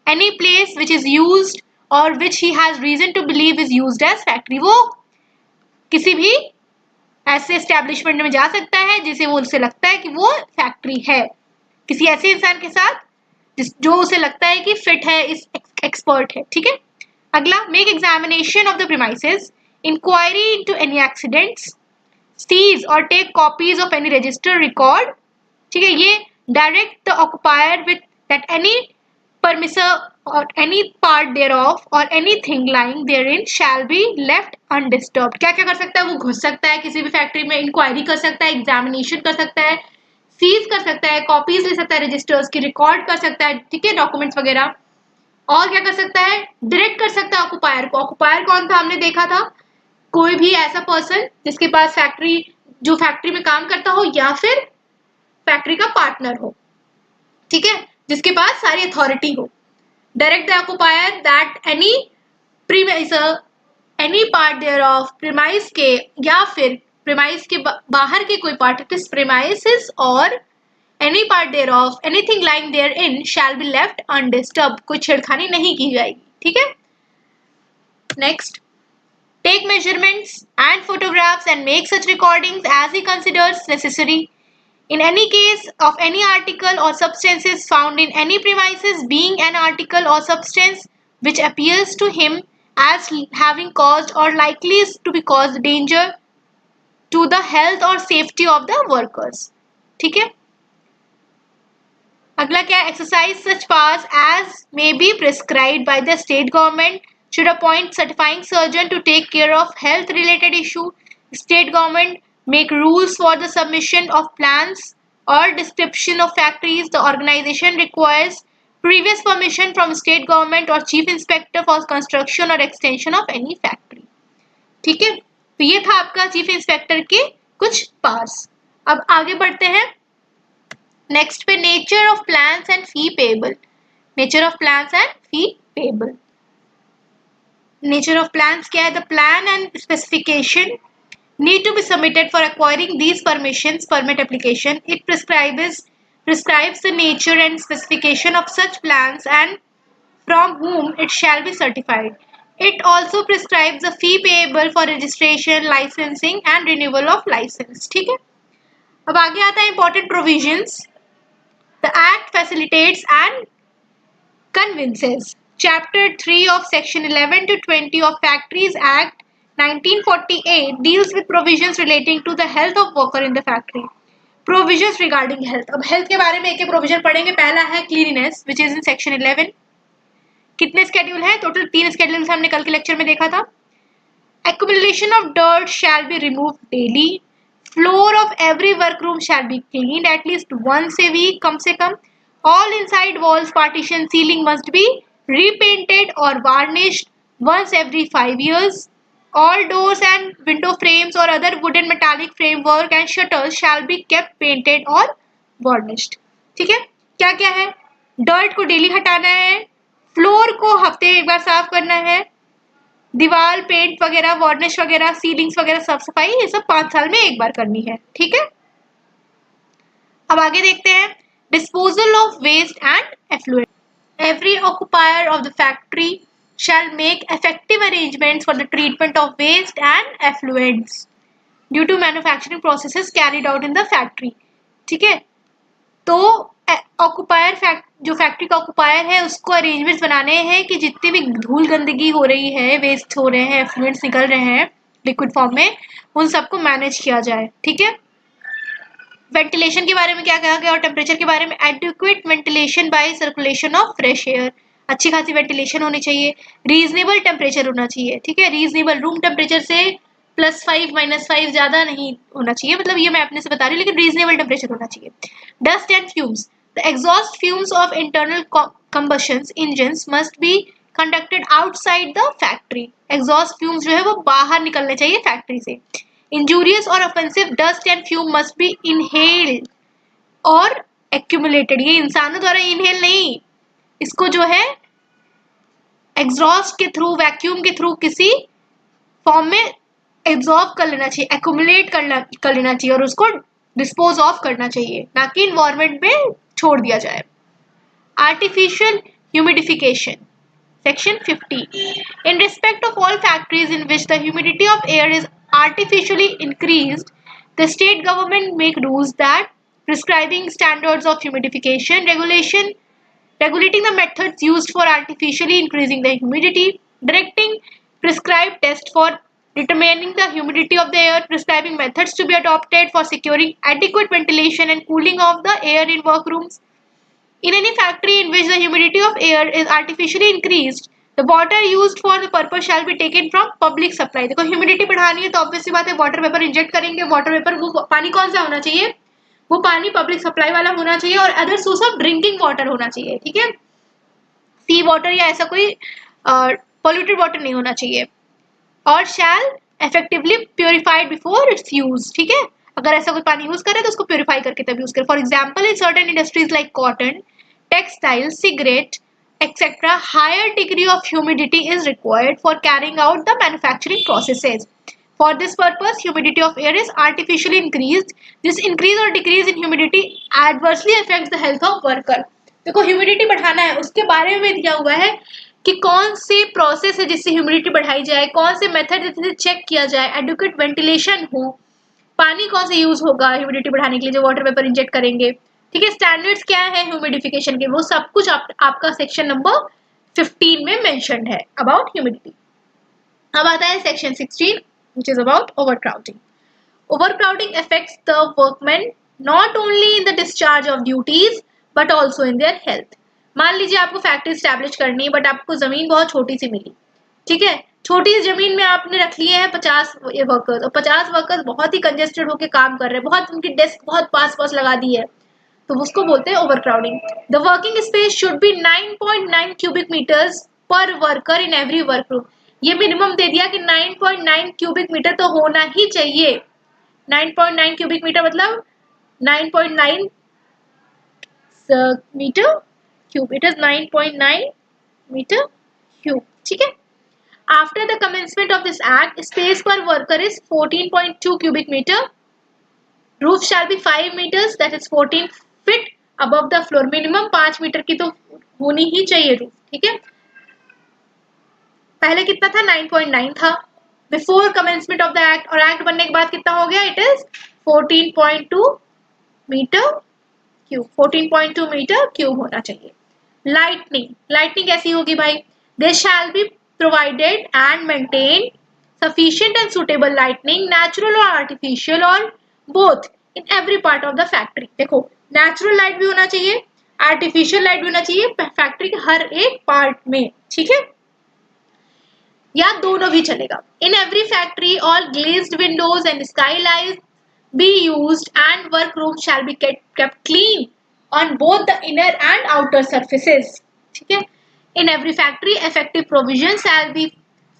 any place which is used or which he has reason to believe is used as factory। वो किसी भी ऐसे establishment में जा सकता है जिसे वो उसे लगता है कि वो फैक्ट्री है, किसी ऐसे इंसान के साथ जो उसे लगता है कि फिट है, इस एक्सपर्ट है। ठीक है। अगला, make examination of the premises, inquiry into any accidents, seize और take copies of any register record. ठीक है। ये direct the occupier with that any permissive or any part thereof or anything lying therein shall be left undisturbed। क्या क्या कर सकता है? वो घुस सकता है किसी भी फैक्ट्री में, इंक्वायरी कर सकता है, एग्जामिनेशन कर सकता है, सीज कर सकता है, कॉपीज ले सकता है रजिस्टर्स की, रिकॉर्ड कर सकता है, ठीक है, डॉक्यूमेंट्स वगैरह। और क्या कर सकता है? डायरेक्ट कर सकता है ऑक्युपायर को। ऑक्युपायर कौन था? हमने देखा था कोई भी ऐसा पर्सन जिसके पास फैक्ट्री जो फैक्ट्री में काम करता हो या फिर फैक्ट्री का पार्टनर हो, ठीक है, जिसके पास सारी अथॉरिटी हो। Direct the occupier that any premiser any part there of premise के या फिर प्रीमाइस के बाहर के कोई पार्ट किस प्रीमाइसेस और any part there of anything lying there in shall be left undisturbed. कोई छेड़खानी नहीं की जाएगी। ठीक है। Next, take measurements and photographs and make such recordings as he considers necessary. In any case of any article or substances found in any premises being an article or substance which appears to him as having caused or likely to be caused danger to the health or safety of the workers। ठीक है। अगला क्या? exercise such powers as may be prescribed by the state government, should appoint certifying surgeon to take care of health related issue, state government make rules for the submission of plans or description of factories, the organization requires previous permission from state government or chief inspector for construction or extension of any factory। ठीक है। तो ये था आपका chief inspector के कुछ powers. अब आगे बढ़ते हैं नेक्स्ट पे, nature of plans and fee payable. Nature of plans and fee payable. Nature of plans क्या है? The plan and specification need to be submitted for acquiring these permissions permit application. It prescribes the nature and specification of such plans and from whom it shall be certified. It also prescribes the fee payable for registration, licensing and renewal of license। ठीक है। अब आगे आता है important provisions। The act facilitates and convinces। Chapter 3 of section 11 to 20 of Factories Act 1948 deals with provisions relating to the health of worker in the factory। Provisions regarding health। अब health के बारे में एक प्रोविजन पढ़ेंगे। पहला है cleanliness which is in section 11। कितने schedule है? टोटल 3 स्केड्यूल हमने कल के लेक्चर में देखा था। Accumulation of dirt shall be removed daily। Floor of every workroom shall be cleaned at least once a week कम से कम। All inside walls, partition, ceiling must be repainted or varnished once every 5 years। All doors and window frames or other wooden metallic framework and shutters shall be kept painted or varnished। ठीक है। क्या क्या है? Dirt को daily हटाना है, floor को हफ्ते एक बार साफ करना है, दीवार पेंट वगैरह वार्निश वगैरह सीलिंग्स वगैरह साफ सफाई ये सब 5 साल में एक बार करनी है। ठीक है। अब आगे देखते हैं disposal of waste and effluent. Every occupier of the factory shall make effective arrangements for the treatment of waste and effluents due to manufacturing processes carried out in the factory। ठीक है। तो ऑक्युपायर जो फैक्ट्री का ऑक्युपायर है उसको arrangements बनाने हैं कि जितनी भी धूल गंदगी हो रही है, वेस्ट हो रहे हैं, एफ्लुएंट्स निकल रहे हैं लिक्विड फॉर्म में, उन सबको मैनेज किया जाए। ठीक है। वेंटिलेशन के बारे में क्या कहा गया और टेम्परेचर के बारे में, adequate ventilation by circulation of fresh air, अच्छी खासी वेंटिलेशन होनी चाहिए, रीजनेबल टेम्परेचर होना चाहिए, ठीक है, रीजनेबल रूम टेम्परेचर से +5 -5 ज्यादा नहीं होना चाहिए, मतलब ये मैं अपने से बता रही हूँ, लेकिन रीजनेबल टेम्परेचर होना चाहिए। Dust and fumes, the exhaust fumes of internal combustion engines must be conducted outside the factory, exhaust fumes जो है वो बाहर निकलने चाहिए फैक्ट्री से। इंजूरियस और offensive dust and fume must be inhaled और एक्यूमुलेटेड, ये इंसानों द्वारा इनहेल नहीं, इसको जो है एग्जॉस्ट के थ्रू, वैक्यूम के थ्रू किसी फॉर्म में एब्जॉर्ब कर लेना चाहिए, एक्यूमुलेट कर लेना चाहिए और उसको डिस्पोज ऑफ करना चाहिए, ना कि इन्वायरमेंट में छोड़ दिया जाए। Artificial humidification, Section 50. In respect of all factories in which the humidity of air is artificially increased, the state government make rules that prescribing standards of humidification, regulating the methods used for artificially increasing the humidity, directing prescribed tests for determining the humidity of the air, prescribing methods to be adopted for securing adequate ventilation and cooling of the air in workrooms. In any factory in which the humidity of air is artificially increased, the water used for the purpose shall be taken from public supply. देखो humidity बढ़ानी है तो obvious सी बात है water vapour inject करेंगे, water vapour वो पानी कौन सा होना चाहिए, वो पानी पब्लिक सप्लाई वाला होना चाहिए और other source of drinking water होना चाहिए, ठीक है, सी वाटर या ऐसा कोई पोल्यूटेड वाटर नहीं होना चाहिए, और shall effectively purified before its use, ठीक है, अगर ऐसा कोई पानी यूज करे तो उसको प्योरीफाई करके तब यूज करे। For example in certain industries like cotton, textile, cigarette, etc., higher degree of humidity is required for carrying out the manufacturing processes. For this purpose, humidity of air is artificially increased. This increase or decrease in humidity adversely affects the health of worker. देखो humidity बढ़ाना है, उसके बारे में दिया हुआ है कि कौन से प्रोसेस है जिससे ह्यूमिडिटी बढ़ाई जाए, कौन से मेथड जिससे चेक किया जाए, एडुकेट वेंटिलेशन हो, पानी कौन से यूज होगा ह्यूमिडिटी बढ़ाने के लिए जो वाटर वेपर इंजेक्ट करेंगे, ठीक है, स्टैंडर्ड्स क्या है ह्यूमिडिफिकेशन के, वो सब कुछ आपका सेक्शन नंबर 15 में मेंशन्ड है अबाउट ह्यूमिडिटी। अब आता है section 16 which is about overcrowding. Overcrowding affects the workman not only in the discharge of duties but also in their health. मान लीजिए आपको फैक्ट्री स्टैब्लिश करनी है बट आपको जमीन बहुत छोटी सी मिली, ठीक है, छोटी जमीन में आपने रख लिए हैं 50 वर्कर्स और 50 वर्कर्स बहुत ही कंजेस्टेड होकर काम कर रहे हैं, बहुत उनकी डेस्क बहुत पास पास लगा दी है, तो उसको बोलते हैं overcrowding. The working space should be 9.9 cubic metres per worker in every workroom, ये मिनिमम दे दिया कि 9.9 क्यूबिक मीटर तो होना ही चाहिए, 9.9 क्यूबिक मीटर मतलब 9.9 metre cube, it is 9.9 metre cube, ठीक है। After the commencement of this act, space per worker is 14.2 cubic meter. Roof shall be 5 meters, that is 14 feet above the floor. Minimum 5 metre की तो होनी ही चाहिए roof, ठीक है। पहले कितना था 9.9 था before commencement of the act, और एक्ट बनने के बाद कितना हो गया, it is 14.2 meter cube, 14.2 meter cube होना चाहिए। लाइटनिंग कैसी होगी भाई, they shall be provided and maintain sufficient and suitable lighting, natural or artificial or both, in every part of the factory। देखो नेचुरल लाइट भी होना चाहिए, आर्टिफिशियल लाइट भी होना चाहिए फैक्ट्री के हर एक पार्ट में, ठीक है, या दोनों भी चलेगा। In every factory all glazed Windows and skylights be used and workroom shall be kept clean on both the inner and outer surfaces, ठीक है। In every factory, effective provisions shall be,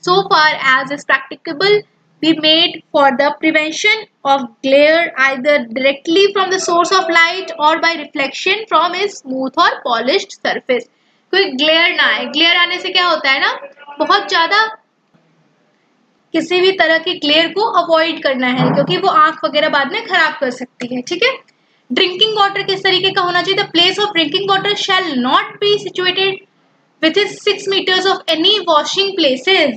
so far as is practicable, be made for the prevention of glare either directly from the source of light or by reflection from a smooth or polished surface। कोई glare ना आए, glare आने से क्या होता है ना, बहुत ज़्यादा किसी भी तरह की glare को avoid करना है क्योंकि वो आँख वगैरह बाद में खराब कर सकती है, ठीक है। ड्रिंकिंग वाटर किस तरीके का होना चाहिए, the place of drinking water shall not be situated within 6 meters of any washing places।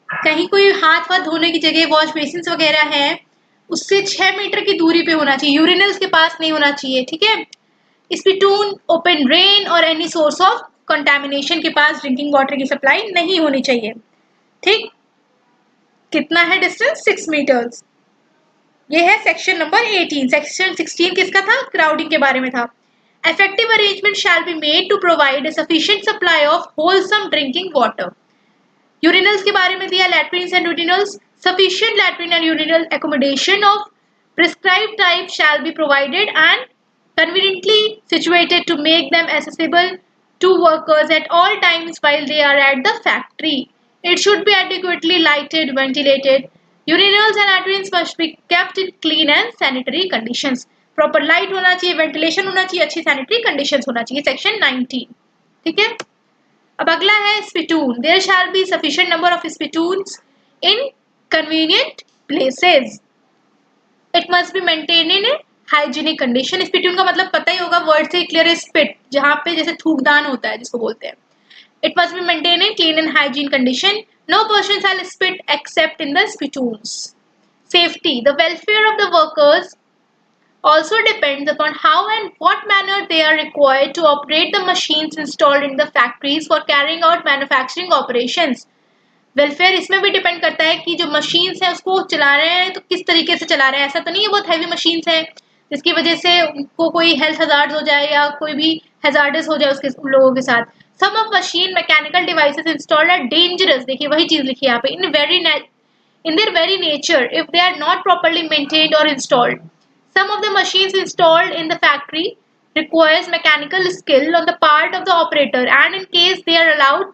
कहीं कोई हाथ वाथ धोने की जगह वॉश बेसिन वगैरह है उससे 6 मीटर की दूरी पे होना चाहिए, यूरिनल्स के पास नहीं होना चाहिए, ठीक है। स्पिटून, ओपन ड्रेन और एनी सोर्स ऑफ कंटामिनेशन के पास ड्रिंकिंग वाटर की सप्लाई नहीं होनी चाहिए, ठीक। कितना है डिस्टेंस, 6 मीटर्स। ये है सेक्शन नंबर 18। सेक्शन 16 किसका था? क्राउडिंग के बारे में था। Effective arrangement shall be made to provide a sufficient supply of wholesome drinking water. Urinals के बारे में दिया, latrines and urinals. Sufficient latrine and urinal accommodation of prescribed type shall be provided and conveniently situated to make them accessible to workers at all times while they are at the factory. It should be adequately lighted, ventilated. Urinals and latrines must be kept in clean and sanitary conditions. Proper light होना चाहिए, ventilation होना चाहिए, अच्छी sanitary conditions होना चाहिए। Section 19। ठीक है, अब अगला है spittoon. There shall be sufficient number of spittoons in convenient places. It must be maintain in hygienic condition. Spittoon का मतलब पता ही होगा, वर्ड से क्लियर है, स्पिट, जहां पे जैसे थूकदान होता है जिसको बोलते हैं। It must be maintain in clean and hygiene condition. No person shall spit except in the spittoons. Safety, the welfare of the workers also depends upon how and what manner they are required to operate the machines installed in the factories for carrying out manufacturing operations. Welfare इसमें भी depend करता है कि जो machines है उसको चला रहे हैं तो किस तरीके से चला रहे हैं। ऐसा तो नहीं है बहुत हैवी मशीन्स हैं जिसकी वजह से उनको कोई हेल्थ हजार्ड हो जाए या कोई भी हजार्डस हो जाए उसके उन लोगों के साथ। Some of machine mechanical devices installed are dangerous. देखिए वही चीज लिखी है यहाँ पे, in their very nature if they are not properly maintained or installed. Some of the machines installed in the factory requires mechanical skill on the part of the operator, and in case they are allowed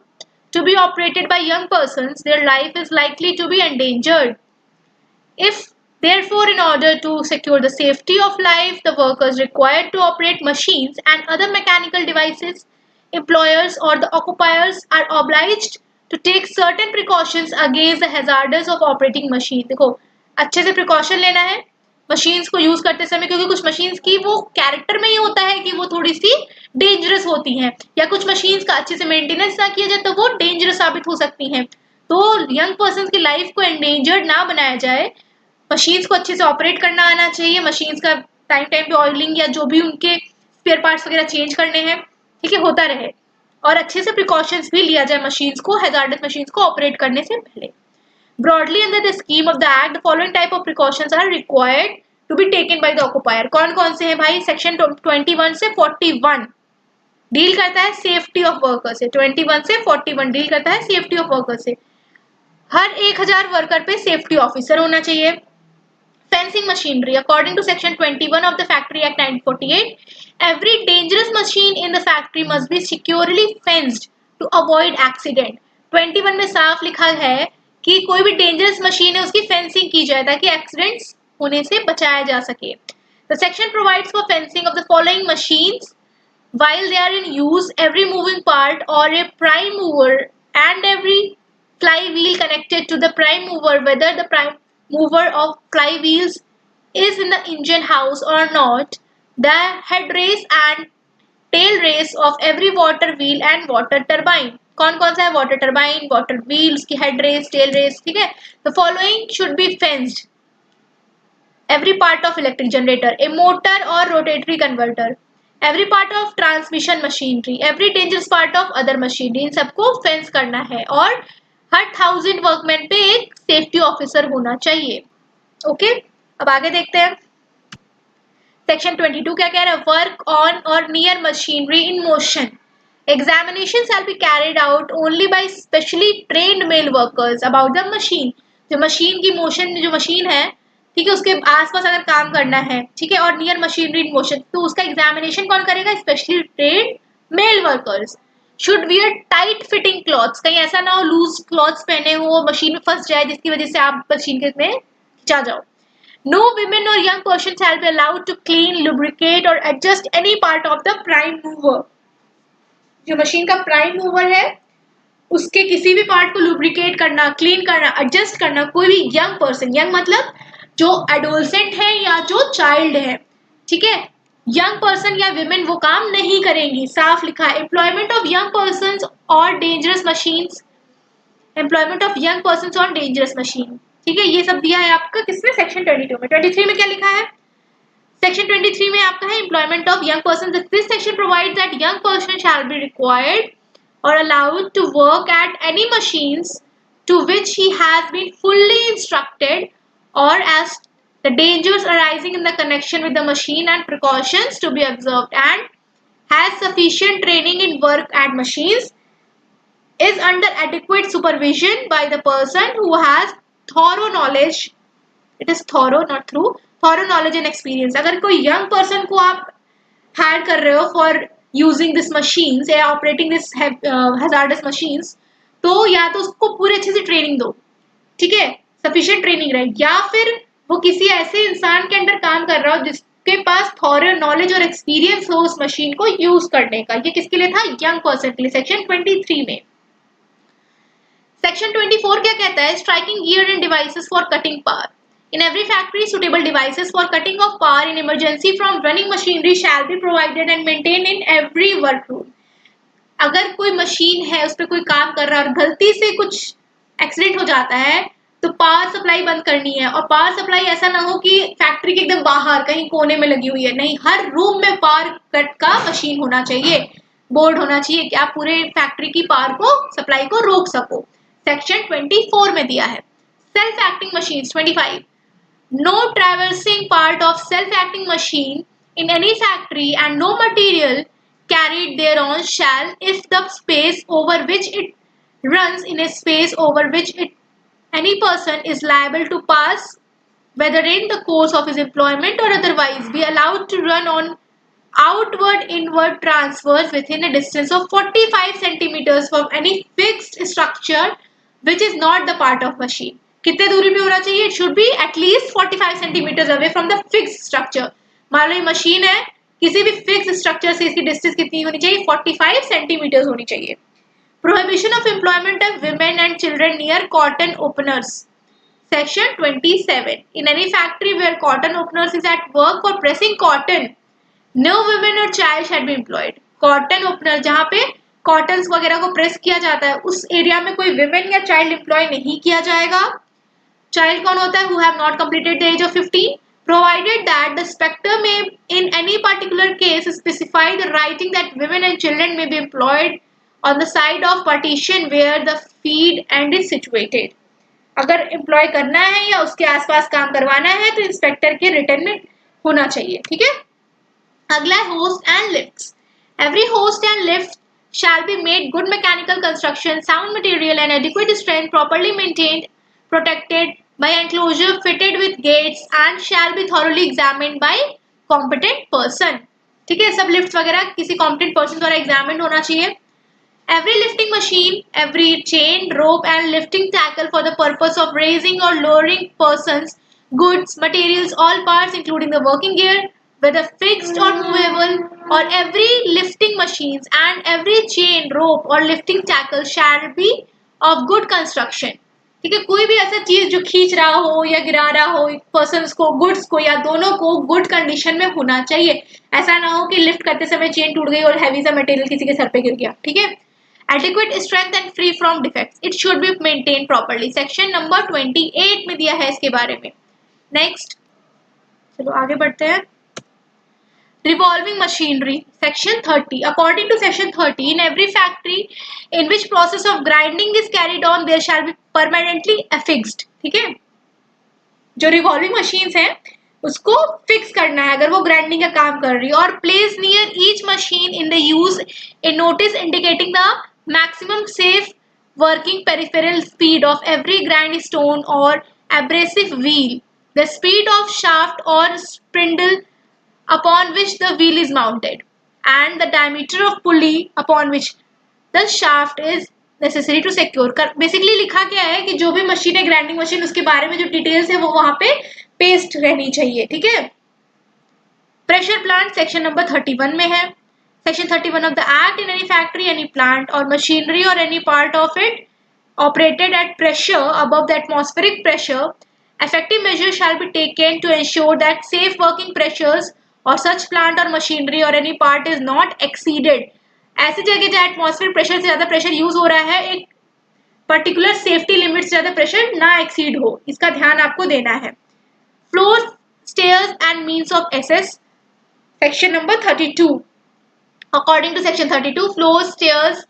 to be operated by young persons, their life is likely to be endangered. If therefore, in order to secure the safety of life, the workers required to operate machines and other mechanical devices, employers or the occupiers are obliged to take certain precautions against the hazards of operating machine. देखो अच्छे से precaution लेना है machines को use करते समय, क्योंकि कुछ मशीन्स की वो कैरेक्टर में ही होता है कि वो थोड़ी सी डेंजरस होती हैं, या कुछ मशीन्स का अच्छे से मेंटेनेंस ना किया जाए तो वो डेंजरस साबित हो सकती हैं। तो यंग पर्सन की लाइफ को एंडेंजर्ड ना बनाया जाए, मशीन्स को अच्छे से ऑपरेट करना आना चाहिए, मशीन्स का टाइम टाइम पे ऑयलिंग या जो भी उनके स्पेयर पार्ट्स वगैरह चेंज करने हैं, ठीक है, होता रहे, और अच्छे से प्रिकॉशंस भी लिया जाए मशीन्स को, हैजार्डस मशीन्स को ऑपरेट करने से पहले। Broadly under the scheme of the act, the following type of precautions are required to be taken by the occupier. कौन-कौन से हैं भाई? सेक्शन 21 से 41 डील करता है सेफ्टी ऑफ वर्कर से। 21 से 41 डील करता है सेफ्टी ऑफ वर्कर से। हर 1000 वर्कर पे सेफ्टी ऑफिसर होना चाहिए। Fencing machinery. According to section 21 of the Factory Act 1948, every dangerous machine in the factory must be securely fenced to avoid accident. 21 में साफ लिखा है कि कोई भी डेंजरस मशीन है उसकी फेंसिंग की जाए ताकि एक्सीडेंट्स होने से बचाया जा सके। The section provides for fencing of the following machines while they are in use: every moving part or a prime mover and every flywheel connected to the prime mover, whether the prime mover of flywheels is in the engine house or not, the head race and tail race of every water wheel and water turbine. कौन कौन सा है? Water turbine, water wheel, उसकी head race, tail race, ठीक है। The following should be fenced: every part of electric generator, a motor और rotary converter, every part of transmission machinery, every dangerous part of other machinery, इन सबको fence करना है और हर 1000 workman पे एक सेफ्टी ऑफिसर होना चाहिए। ओके, अब आगे देखते हैं। सेक्शन 22 क्या कह रहा है? वर्क ऑन और near machinery in motion. Examination shall be carried out only by specially trained male workers about the machine. जो मशीन की मोशन, जो मशीन है, ठीक है, उसके आसपास अगर काम करना है, ठीक है, और नियर मशीनरी इन मोशन, तो उसका एग्जामिनेशन कौन करेगा? Specially trained male workers. Should wear tight fitting clothes, कहीं ऐसा ना हो लूज क्लॉथ्स पहने हो मशीन में फंस जाए जिसकी वजह से आप मशीन के में खिंचा जाओ। No women or young person shall be allowed to clean, lubricate or adjust any part of the prime mover. जो मशीन का प्राइम मूवर है उसके किसी भी पार्ट को लुब्रिकेट करना, क्लीन करना, एडजस्ट करना कोई भी यंग पर्सन, यंग मतलब जो एडोलसेंट है या जो चाइल्ड है, ठीक है, यंग पर्सन या विमेन वो काम नहीं करेंगी। साफ लिखा है एम्प्लॉयमेंट ऑफ यंग पर्सन और dangerous machines, employment of young person और डेंजरस मशीन, ठीक है, ये सब दिया है आपका किसमें? सेक्शन 22 में। 23 में क्या लिखा है? सेक्शन 23 में आपका है employment of young person. This section provides that young person shall be required और allowed to work at any machines to which he has been fully instructed और as the dangers arising in the connection with the machine and precautions to be observed, and has sufficient training in work at machines, is under adequate supervision by the person who has thorough knowledge, it is thorough not through, thorough knowledge and experience. अगर कोई young person को आप hire कर रहे हो for using this machines या operating this hazardous machines, तो या तो उसको पूरे अच्छे से ट्रेनिंग दो, ठीक है, सफिशिएंट ट्रेनिंग रहे, या फिर वो किसी ऐसे इंसान के अंडर काम कर रहा हो जिसके पास थॉरो नॉलेज और एक्सपीरियंस हो उस मशीन को यूज करने का। ये किसके लिए था? यंग पर्सन के लिए, सेक्शन 23 में। सेक्शन 24 क्या कहता है? Striking gear end devices for cutting power. In every factory, suitable devices for cutting of power in emergency from running machinery shall be provided and maintained in every workroom. अगर कोई machine है उस पर कोई काम कर रहा है और गलती से कुछ एक्सीडेंट हो जाता है तो पावर सप्लाई बंद करनी है, और पावर सप्लाई ऐसा ना हो कि फैक्ट्री के एकदम बाहर कहीं कोने में लगी हुई है, नहीं, हर रूम में पावर कट का मशीन होना चाहिए, बोर्ड होना चाहिए कि आप पूरे फैक्ट्री की पावर को सप्लाई को रोक सको। सेक्शन 24 में दिया है। Self acting machine 25, no traversing part of self-acting machine in any factory and no material carried thereon shall, if the space over which it runs in a space over which any person is liable to pass, whether in the course of his employment or otherwise, be allowed to run on outward inward transfers within a distance of 45 centimeters from any fixed structure which is not the part of machine. कितने दूरी पे होना चाहिए? It should be at least 45 centimetre away from the fix structure. मान लो ये machine है, किसी भी फिक्स स्ट्रक्चर से इसकी डिस्टेंस कितनी होनी चाहिए? 45 सेंटीमीटर होनी चाहिए। Prohibition of employment of women and children near cotton openers, section 27, in any factory where cotton openers is at work for pressing cotton, no women और child shall be employed. Cotton opener जहाँ पे cotton वगैरह को press किया जाता है उस area में कोई विमेन या चाइल्ड एम्प्लॉय नहीं किया जाएगा। चाइल्ड कौन होता है? who have not completed the age of 15, provided that the inspector may in any particular case specify the writing that women and children may be employed on the side of partition where the feed end is situated. अगर employ करना है या उसके आसपास काम करवाना है तो इंस्पेक्टर के रिटर्न में होना चाहिए, ठीक है। अगला है host and lifts. Every host and lift shall be made good mechanical construction, sound material and adequate strength, properly maintained, protected by enclosure fitted with gates, and shall be thoroughly examined by competent person. ठीक है, सब lift वगैरह किसी competent person द्वारा examined होना चाहिए। Every lifting machine, every chain, rope and lifting tackle for the purpose of raising or lowering persons, goods, materials, all parts including the working gear, whether fixed or movable, or every lifting machines and every chain, rope or lifting tackle shall be of good construction. ठीक है, कोई भी ऐसा चीज जो खींच रहा हो या गिरा रहा हो पर्सन्स को, गुड्स को, या दोनों को गुड कंडीशन में होना चाहिए। ऐसा ना हो कि लिफ्ट करते समय चेन टूट गई और हैवी सा मटेरियल किसी के सर पे गिर गया, ठीक है। Adequate strength and free from defects, it should be maintain properly, section number 28 में दिया है इसके बारे में। नेक्स्ट, चलो आगे बढ़ते हैं। Revolving machinery, section 30, according to section 30, in every factory in which process of grinding is carried on there shall be permanently affixed, ठीक है, जो revolving machines हैं उसको फिक्स करना है अगर वो ग्राइंडिंग का काम कर रही है, और place near each machine in the use a notice indicating the maximum safe working peripheral speed of every grind stone और abrasive wheel, the speed of shaft और spindle upon which the wheel is mounted, and the diameter of pulley upon which the shaft is necessary to secure. Basically लिखा क्या है कि जो भी machine है grinding machine उसके बारे में जो डिटेल्स है वो वहां पे पेस्ट रहनी चाहिए, ठीक है। प्रेशर प्लांट सेक्शन नंबर 31 में है। Section 31 of the act, in any factory, any plant और मशीनरी और any part of it operated at pressure above the atmospheric pressure, effective measures shall be taken to ensure that safe working pressures और such plant or machinery or any part is not exceeded. ऐसी जगह जहाँ atmospheric pressure से ज़्यादा pressure use हो रहा है, एक पर्टिकुलर सेफ्टी लिमिट से ज़्यादा प्रेशर ना एक्सीड हो, इसका ध्यान आपको देना है। Floor, stairs and means of access, section number 32, according to section 32, floor, stairs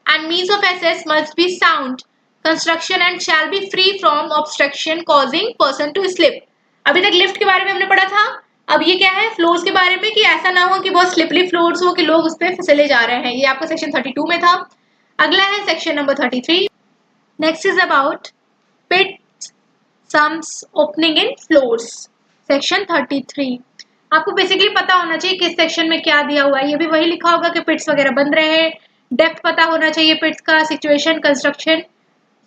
and means of access must be sound construction and shall be free from obstruction causing person to slip. अभी तक lift के बारे में हमने पढ़ा था, अब ये क्या है फ्लोर्स के बारे में कि ऐसा ना हो कि बहुत स्लिपरी फ्लोर्स हो कि लोग उस पर फिसले जा रहे हैं, ये आपका सेक्शन 32 में था। अगला है section number 33। Next is about pit sumps opening in floors, section 33। आपको बेसिकली पता होना चाहिए किस सेक्शन में क्या दिया हुआ है, ये भी वही लिखा होगा कि पिट्स वगैरह बन रहे हैं, डेप्थ पता होना चाहिए पिट्स का, situation, construction,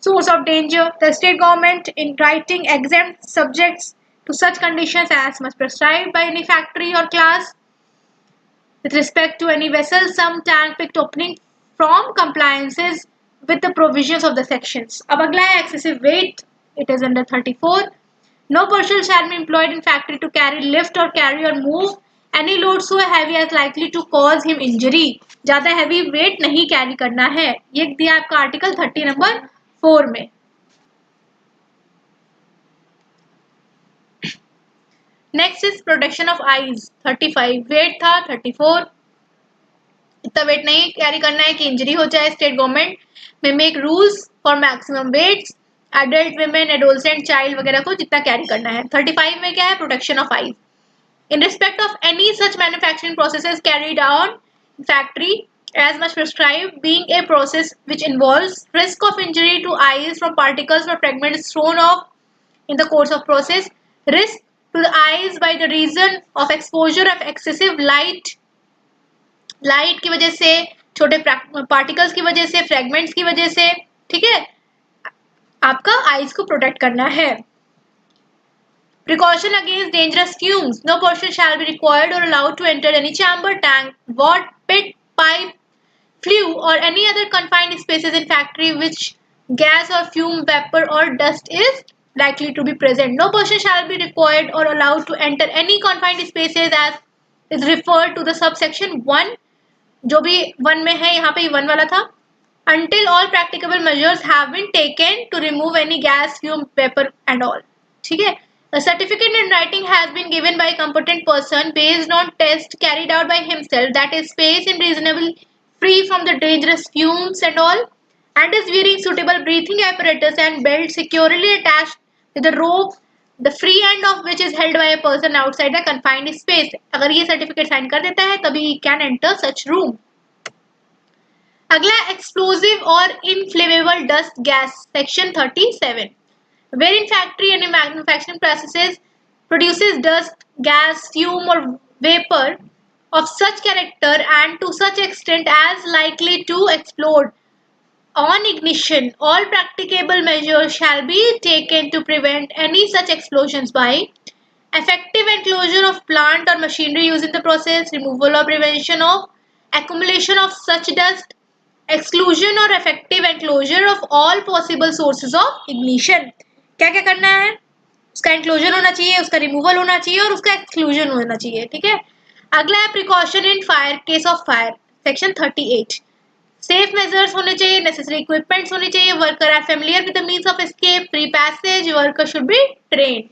source of danger. The state government in writing exempt subjects to such conditions as must prescribed by any factory or class with respect to any vessel, some tank picked opening from compliances with the provisions of the sections. अब अगला है excessive weight. It is under 34. No person shall be employed in factory to carry, lift or carry or move any load so heavy as likely to cause him injury. ज़्यादा heavy weight नहीं carry करना है, ये दिया आपका article 30 number 4 में। Next is protection of eyes, 35 weight था, 34 इतना वेट नहीं कैरी करना है कि इंजरी हो जाए। State government may make rules for maximum weights, adult women, adolescent, child वगैरह को जितना कैरी करना है। 35 में क्या है, protection of eyes in respect of any such manufacturing processes carried on factory as much prescribed, being a process which involves risk of injury to eyes from particles or fragments thrown off in the course of process, risk to the eyes by the reason of exposure of excessive light की वजह से, छोटे particles की वजह से, fragments की वजह से, ठीक है, आपका आईज को प्रोटेक्ट करना है। Precaution against dangerous fumes. No person shall be required or allowed to enter any chamber, tank, vault, pit, pipe, flue or any other confined spaces in factory which gas or fume, vapor or dust is likely to be present. No person shall be required or allowed to enter any confined spaces as is referred to the subsection 1, जो भी 1 में है, यहाँ पे 1 वाला था, until all practicable measures have been taken to remove any gas, fume, vapor and all, ठीक है। A certificate in writing has been given by a competent person based on test carried out by himself that is space in reasonable free from the dangerous fumes and all, and is wearing suitable breathing apparatus and belt securely attached with a rope, the free end of which is held by a person outside the confined space. अगर ये certificate sign कर देता है तभी he can enter such room. अगला explosive और inflammable dust gas, section 37, where in factory and in manufacturing processes produces dust, gas, fume or vapor of such character and to such extent as likely to explode on ignition. All practicable measures shall be taken to prevent any such explosions by effective enclosure of plant or machinery used in the process, removal or prevention of accumulation of such dust, exclusion or effective enclosure of all possible sources of ignition. क्या क्या करना है, उसका इंक्लोजन होना चाहिए, उसका removal होना चाहिए और उसका एक्सक्लूजन होना चाहिए, ठीक है। अगला है precaution in fire, case of fire, section 38, safe measures होने चाहिए, नेसेसरी इक्विपमेंट्स होने चाहिए, worker are familiar with the means of escape, free passage, worker should be trained,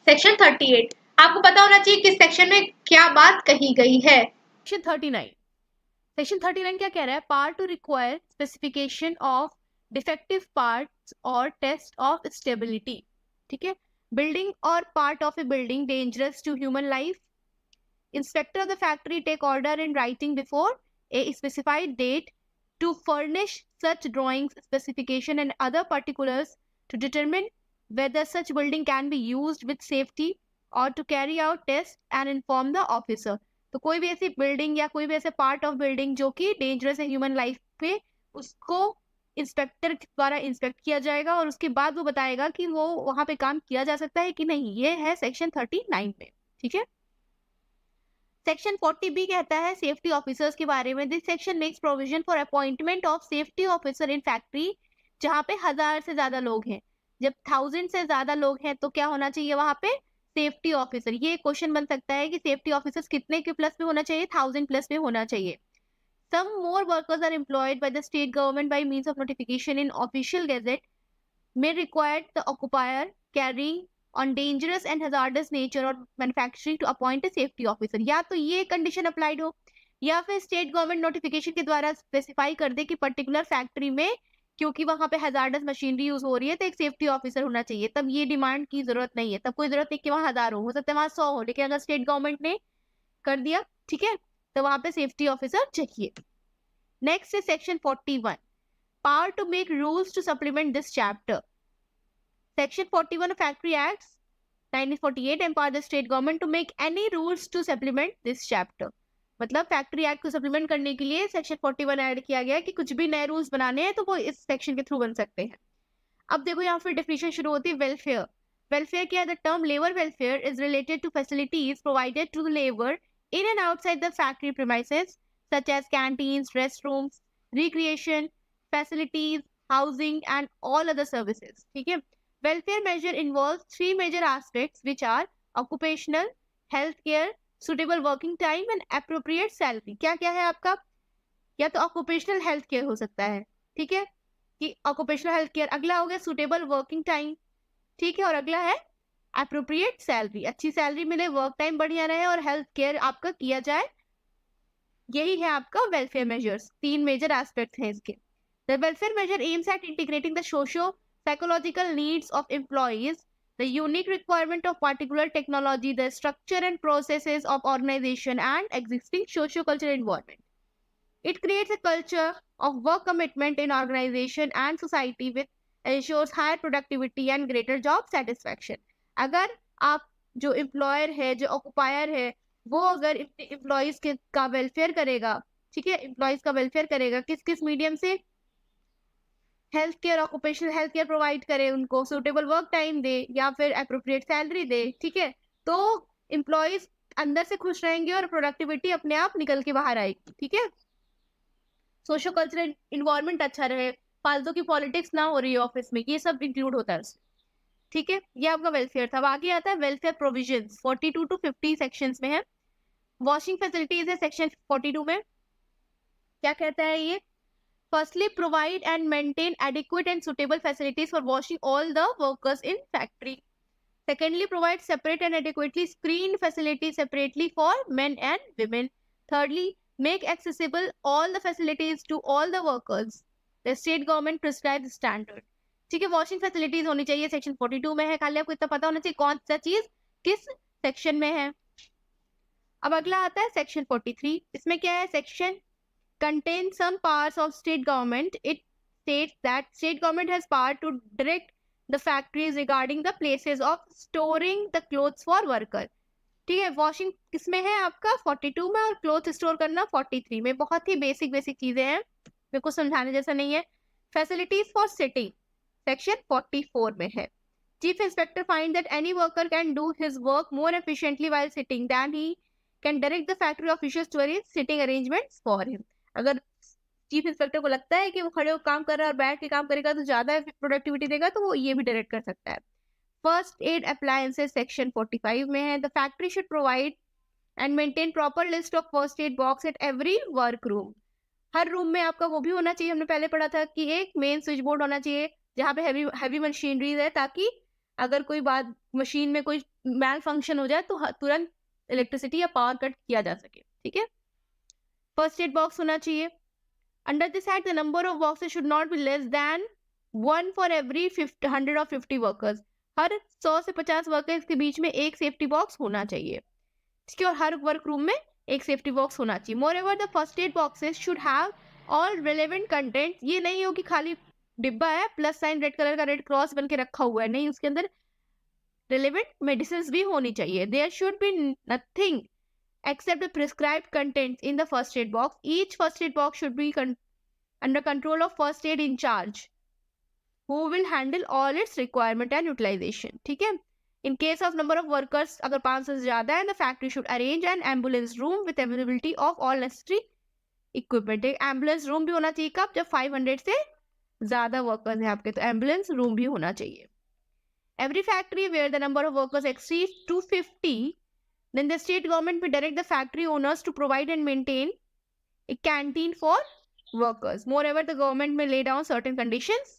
section 38। आपको पता होना चाहिए किस सेक्शन में क्या बात कही गई है। सेक्शन 39, सेक्शन 39 क्या कह रहा है, part two require specification of defective parts और टेस्ट ऑफ स्टेबिलिटी, ठीक है। बिल्डिंग और part of a building dangerous to human life, inspector of the factory take order in writing before a specified date to furnish such drawings, specification and other particulars to determine whether such building can be used with safety or to carry out tests and inform the officer. तो कोई भी ऐसी building या कोई भी ऐसे part of building जो कि डेंजरस है ह्यूमन लाइफ पे, उसको इंस्पेक्टर द्वारा इंस्पेक्ट किया जाएगा और उसके बाद वो बताएगा कि वो वहां पे काम किया जा सकता है कि नहीं। ये है सेक्शन 39 में, ठीक है। सेक्शन 40B कहता है सेफ्टी ऑफिसर्स के बारे में। This section makes provision for appointment of safety officer in factory, जहाँ पे 1000 से ज्यादा लोग हैं। जब 1000 से ज्यादा लोग हैं तो क्या होना चाहिए वहां पे, सेफ्टी ऑफिसर। ये क्वेश्चन बन सकता है कि सेफ्टी ऑफिसर्स कितने के प्लस में होना चाहिए, 1000 प्लस में होना चाहिए। Some more workers are employed by the state government by means of notification in official gazette may require the occupier carrying on dangerous and hazardous nature or manufacturing to appoint a safety officer. या तो ये condition applied हो या फिर state government notification के द्वारा specify कर दे कि पर्टिकुलर फैक्ट्री में क्योंकि वहां पे हैजार्डस मशीनरी यूज हो रही है तो एक सेफ्टी ऑफिसर होना चाहिए। तब ये डिमांड की जरूरत नहीं है, तब कोई जरूरत नहीं कि वहां 1000 हो सकता है वहां 100 हो, लेकिन अगर स्टेट गवर्नमेंट ने कर दिया, ठीक है, तो वहां पे सेफ्टी ऑफिसर चाहिए। Next is section 41, power to make rules to supplement this chapter. Section 41 of Factory Acts 1948 empower the state government to make any rules to supplement this chapter. मतलब फैक्ट्री एक्ट को supplement करने के लिए section 41 add किया गया कि कुछ भी नए रूल्स बनाने हैं तो वो इस सेक्शन के थ्रू बन सकते हैं। अब देखो यहाँ फिर डेफिनेशन शुरू होती है वेलफेयर। वेलफेयर क्या है? The term labour welfare is related to facilities provided to the labour in and outside the factory premises, such as canteens, restrooms, recreation facilities, housing, and all other services. ठीक है? Welfare measure involves three major aspects, which are occupational, healthcare, suitable working time, and appropriate salary. क्या क्या है आपका? या तो occupational healthcare हो सकता है, ठीक है, कि occupational healthcare। अगला हो गया suitable working time, ठीक है, और अगला है अप्रोप्रिएट सैलरी, अच्छी सैलरी मिले, वर्क टाइम बढ़िया रहे और हेल्थ केयर आपका किया जाए। यही है आपका वेलफेयर मेजर्स। तीन मेजर एस्पेक्ट हैं इसके। The welfare measure aims at integrating the socio psychological needs of employees, the unique requirement of particular technology, the structure and processes of organisation and existing socio cultural environment. It creates a culture of work commitment in organisation and society with ensures higher productivity and greater job satisfaction. अगर आप जो employer है, जो ऑक्युपायर है, वो अगर employees के का वेलफेयर करेगा, ठीक है, एम्प्लॉइज का वेलफेयर करेगा किस किस मीडियम से? Health care, occupational health care provide करे, उनको सूटेबल वर्क टाइम दे या फिर अप्रोप्रिएट सैलरी दे, ठीक है, तो एम्प्लॉइज अंदर से खुश रहेंगे और प्रोडक्टिविटी अपने आप निकल के बाहर आएगी, ठीक है। सोशो कल्चरल इन्वायरमेंट अच्छा रहे, फालतू की पॉलिटिक्स ना हो रही है ऑफिस में, ये सब इंक्लूड होता है उसमें, ठीक है। ये आपका वेलफेयर था। अब आगे आता है वेलफेयर प्रोविजंस, 42 to 50 सेक्शंस में है। वॉशिंग फैसिलिटीज है सेक्शन 42 में। क्या कहता है ये? Firstly provide and maintain adequate and suitable facilities for washing all the workers in factory. Secondly provide separate and adequately screen facility separately for men and women. Thirdly make accessible all the facilities to all the workers. The state government prescribe standard, ठीक है। Washing facilities होनी चाहिए, section 42 में है, खाली आपको इतना पता होना चाहिए कौन सा चीज किस सेक्शन में है। अब अगला आता है सेक्शन 43। इसमें क्या है? Section contain some powers of state government. It states that state government has power to direct the factories regarding the places of storing the clothes for worker, ठीक है। वॉशिंग किसमें है आपका? 42 में, और क्लोथ स्टोर करना 43 में। बहुत ही बेसिक चीजें हैं, मेरे को समझाने जैसा नहीं है। फैसिलिटीज फॉर सिटिंग सेक्शन 44 में है। Chief inspector find that any worker can do his work more efficiently while sitting then he can direct the factory officials to arrange sitting arrangements for him. अगर chief inspector को लगता है कि वो खड़े होकर काम कर रहा है और बैठ के काम करेगा तो ज्यादा प्रोडक्टिविटी देगा, तो वो ये भी डायरेक्ट कर सकता है। फर्स्ट एड अप्लायंसेस सेक्शन 45 में है। The factory should provide and maintain proper list of first aid box at every work room. Her room में आपका वो भी होना चाहिए, हमने पहले पढ़ा था कि एक मेन स्विच बोर्ड होना चाहिए जहाँ पे हैवी मशीनरीज है, ताकि अगर कोई बात मशीन में कोई मैल फंक्शन हो जाए तो तुरंत इलेक्ट्रिसिटी या पावर कट किया जा सके, ठीक है। फर्स्ट एड बॉक्स होना चाहिए। Under this act the number of boxes should not be less than 1 for every 100 और 50 वर्कर्स। हर 100 से 50 वर्कर्स के बीच में एक सेफ्टी बॉक्स होना चाहिए, ठीक है, और हर वर्क रूम में एक सेफ्टी बॉक्स होना चाहिए। Moreover the first aid boxes should have all relevant content. ये नहीं हो कि खाली डिब्बा है, प्लस साइन रेड कलर का रेड क्रॉस बन के रखा हुआ है, नहीं, उसके अंदर रिलेवेंट मेडिसिन भी होनी चाहिए। There should be nothing except the prescribed contents in the first aid box. Each first aid box should be under control of first aid in charge, who will handle all its requirement and utilization, ठीक है। In case of number of workers, अगर 500 से ज्यादा है, the factory should arrange an ambulance room with availability of all necessary equipment. एक ambulance room भी होना चाहिए कब? जब 500 से ज्यादा वर्कर्स हैं आपके, तो एम्बुलेंस रूम भी होना चाहिए। Every factory where the number of workers exceeds 250, then the state government will direct the factory owners to provide and maintain a canteen for workers. Moreover, the government may lay down certain conditions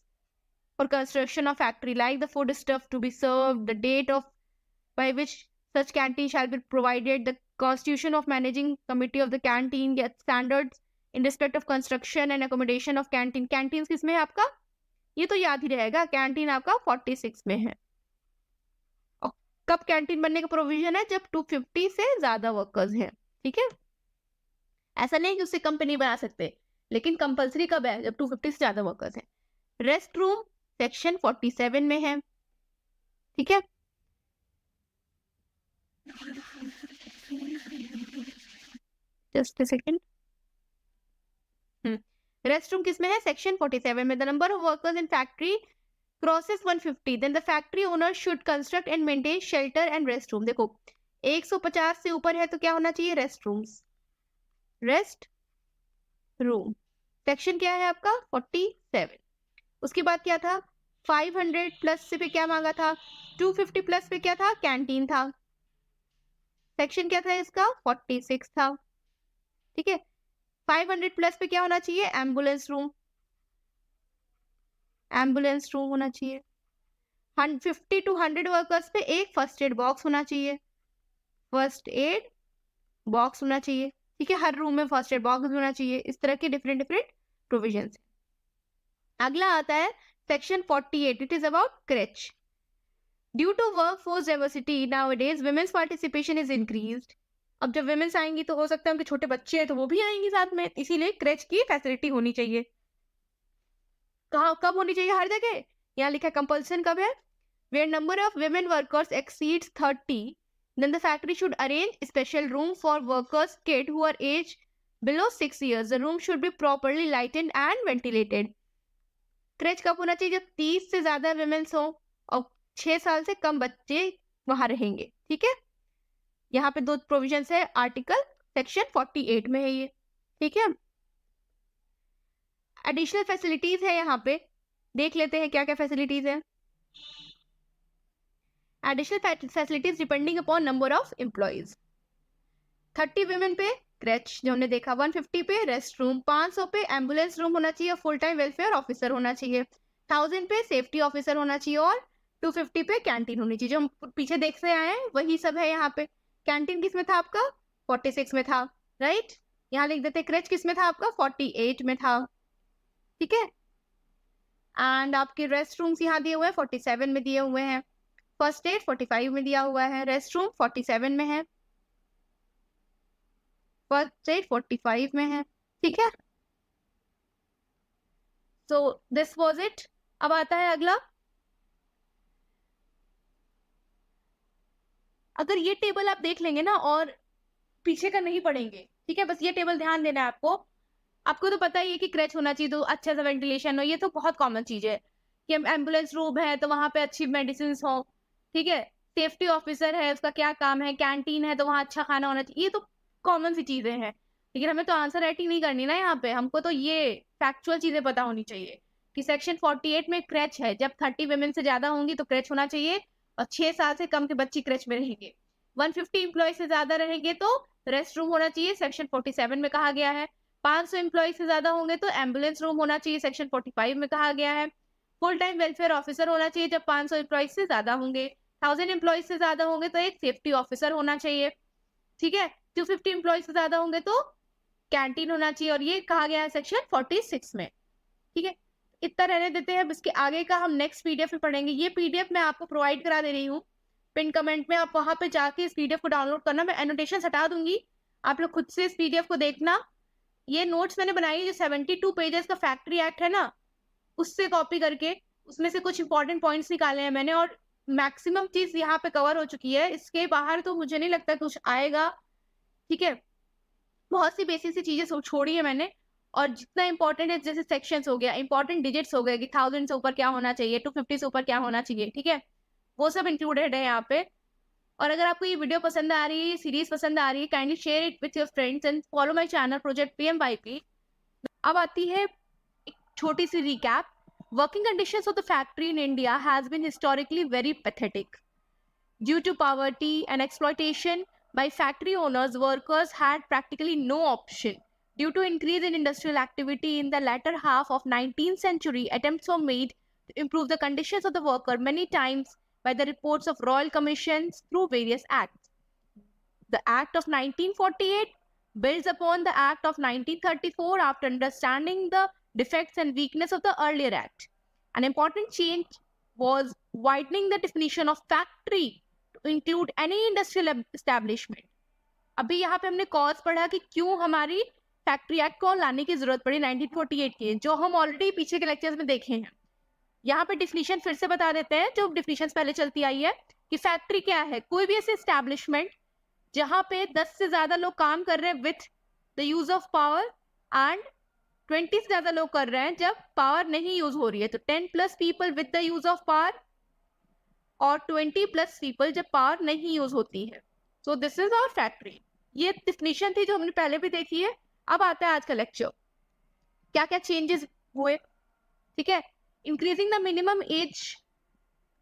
for construction of factory, like the food stuff to be served, the date of by which such canteen shall be provided, the constitution of managing committee of the canteen, get standards in respect of construction and accommodation of canteen. Canteens किसमें है आपका? ये तो याद ही रहेगा, canteen आपका 46 में है। और कब कैंटीन बनने का प्रोविजन है? जब 250 से ज्यादा वर्कर्स हैं, ठीक है। ऐसा नहीं कि उससे कंपनी बना सकते, लेकिन कंपलसरी कब है? जब 250 से ज्यादा वर्कर्स हैं। रेस्ट रूम सेक्शन 47 में है, ठीक है। Just a second. Rest room किस में है? सेक्शन 47 में। The number of workers in factory crosses 150, then the factory owner should construct and maintain shelter and rest room. देखो 150 से ऊपर है तो क्या होना चाहिए? Rest rooms, rest room. Section क्या है आपका? 47। उसके बाद क्या था? 500 प्लस से पे क्या मांगा था? 250 प्लस पे क्या था? कैंटीन था। सेक्शन क्या था इसका? 46 था, ठीक है। 500 प्लस पे क्या होना चाहिए? एम्बुलेंस रूम, एम्बुलेंस रूम होना चाहिए। 50 to 100 वर्कर्स पे एक फर्स्ट एड बॉक्स होना चाहिए, फर्स्ट एड बॉक्स होना चाहिए, ठीक है। हर रूम में फर्स्ट एड बॉक्स होना चाहिए। इस तरह के डिफरेंट डिफरेंट प्रोविजंस। अगला आता है section 48, it is about creche. Due to workforce diversity nowadays women's participation is increased. अब जब वुमेन्स आएंगी तो हो सकता है उनके छोटे बच्चे हैं तो वो भी आएंगी साथ में, इसीलिए क्रेच की फैसिलिटी होनी चाहिए। कब होनी चाहिए? हर जगह। यहाँ लिखा कंपल्सन कब है? Where number of women workers exceeds 30, then the factory should arrange a special room for workers kid who are aged below 6 years. The room should be properly lighted and ventilated. Creche कब होना चाहिए? जब 30 से ज्यादा women's हो और 6 साल से कम बच्चे वहां रहेंगे, ठीक है। यहाँ पे दो प्रोविजंस है, आर्टिकल सेक्शन 48 में है ये, ठीक है। एडिशनल फैसिलिटीज है, यहाँ पे देख लेते हैं क्या क्या फैसिलिटीज है। Additional facilities depending upon number of employees. 30 women पे क्रेच जो हमने देखा, 150 पे रेस्ट रूम, 500 पे एम्बुलेंस रूम होना चाहिए, फुल टाइम वेलफेयर ऑफिसर होना चाहिए, 1000 पे सेफ्टी ऑफिसर होना चाहिए और 250 पे कैंटीन होनी चाहिए। जो हम पीछे देखते आए हैं वही सब है यहाँ पे। कैंटीन किस में था आपका? 46 में था, राइट। यहाँ लिख देते क्रेच किस में था आपका? 48 में था, ठीक है। एंड आपके रेस्ट रूम्स यहाँ दिए हुए हैं, 47 में दिए हुए हैं। फर्स्ट एड 45 में दिया हुआ है, रेस्ट रूम 47 में है, फर्स्ट एड 45 में है, ठीक है। So this was it. अब आता है अगला। अगर ये टेबल आप देख लेंगे ना और पीछे का नहीं पढ़ेंगे, ठीक है, बस ये टेबल ध्यान देना है आपको। आपको तो पता ही है कि क्रेच होना चाहिए तो अच्छा सा वेंटिलेशन हो, ये तो बहुत कॉमन चीज है कि एम्बुलेंस रूम है तो वहां पे अच्छी मेडिसिन हो, ठीक है। सेफ्टी ऑफिसर है, उसका क्या काम है, कैंटीन है तो वहां अच्छा खाना होना चाहिए, ये तो कॉमन सी चीजें हैं। लेकिन हमें तो आंसर राइटिंग नहीं करनी ना यहाँ पे, हमको तो ये फैक्चुअल चीजें पता होनी चाहिए कि सेक्शन 48 में क्रेच है, जब 30 वुमेन से ज्यादा होंगी तो क्रेच होना चाहिए और 6 साल से कम के बच्चे क्रेच में रहेंगे। 150 एम्प्लॉय से ज्यादा रहेंगे तो रेस्ट रूम होना चाहिए, सेक्शन 47 में कहा गया है। 500 एम्प्लॉय से ज्यादा होंगे तो एम्बुलेंस रूम होना चाहिए, सेक्शन 45 में कहा गया है। फुल टाइम वेलफेयर ऑफिसर होना चाहिए जब 500 एम्प्लॉय से ज्यादा होंगे। 1000 एम्प्लॉय से ज्यादा होंगे तो एक सेफ्टी ऑफिसर होना चाहिए, ठीक है। 250 एम्प्लॉय से ज्यादा होंगे तो कैंटीन होना चाहिए, और ये कहा गया है सेक्शन 46 में, ठीक है। इतना रहने देते हैं, इसके आगे का हम नेक्स्ट पीडीएफ में पढ़ेंगे। ये पीडीएफ मैं आपको प्रोवाइड करा दे रही हूँ पिन कमेंट में, आप वहां पे जाके इस पीडीएफ को डाउनलोड करना। मैं एनोटेशन हटा दूंगी, आप लोग खुद से इस पीडीएफ को देखना। ये नोट्स मैंने बनाई, जो 72 पेजेस का फैक्ट्री एक्ट है ना, उससे कॉपी करके उसमें से कुछ इंपॉर्टेंट पॉइंट्स निकाले हैं मैंने, और मैक्सिमम चीज यहाँ पे कवर हो चुकी है। इसके बाहर तो मुझे नहीं लगता कुछ आएगा, ठीक है। बहुत सी बेसिक सी चीजें छोड़ी है मैंने, और जितना इंपॉर्टेंट है जैसे सेक्शंस हो गया, इंपॉर्टेंट डिजिट्स हो गए कि 1000 से ऊपर क्या होना चाहिए, 250 से ऊपर क्या होना चाहिए, ठीक है, वो सब इंक्लूडेड है यहाँ पे। और अगर आपको ये वीडियो पसंद आ रही है, सीरीज पसंद आ रही है, kindly share it with your friends and follow my channel project PMYP। अब आती है एक छोटी सी recap. Working conditions of the factory in India has been historically very pathetic. Due to poverty and exploitation by factory owners, workers had practically no option. Due to increase in industrial activity in the latter half of 19th century, attempts were made to improve the conditions of the worker many times by the reports of royal commissions through various acts. The Act of 1948 builds upon the Act of 1934 after understanding the defects and weakness of the earlier act. An important change was widening the definition of factory to include any industrial establishment. अभी यहाँ पे हमने cause पढ़ा कि क्यों हमारी factory act को लाने की जरूरत पड़ी 1948 की, जो हम ऑलरेडी पीछे के लेक्चर्स में देखे हैं. यहाँ पे डिफिनीशन फिर से बता देते हैं, जो डिफिनीशन पहले चलती आई है कि फैक्ट्री क्या है, कोई भी ऐसे एस्टैब्लिशमेंट जहां पे 10 से ज्यादा लोग काम कर रहे हैं with the use of power and 20 से ज्यादा लोग कर रहे हैं जब पावर नहीं यूज हो रही है. तो 10 plus people with the use of power और 20 प्लस पीपल जब पावर नहीं यूज होती है. So this is our factory. ये डिफिनीशन थी जो हमने पहले भी देखी है. अब आता है आज का लेक्चर, क्या क्या चेंजेस हुए. ठीक है, increasing the minimum age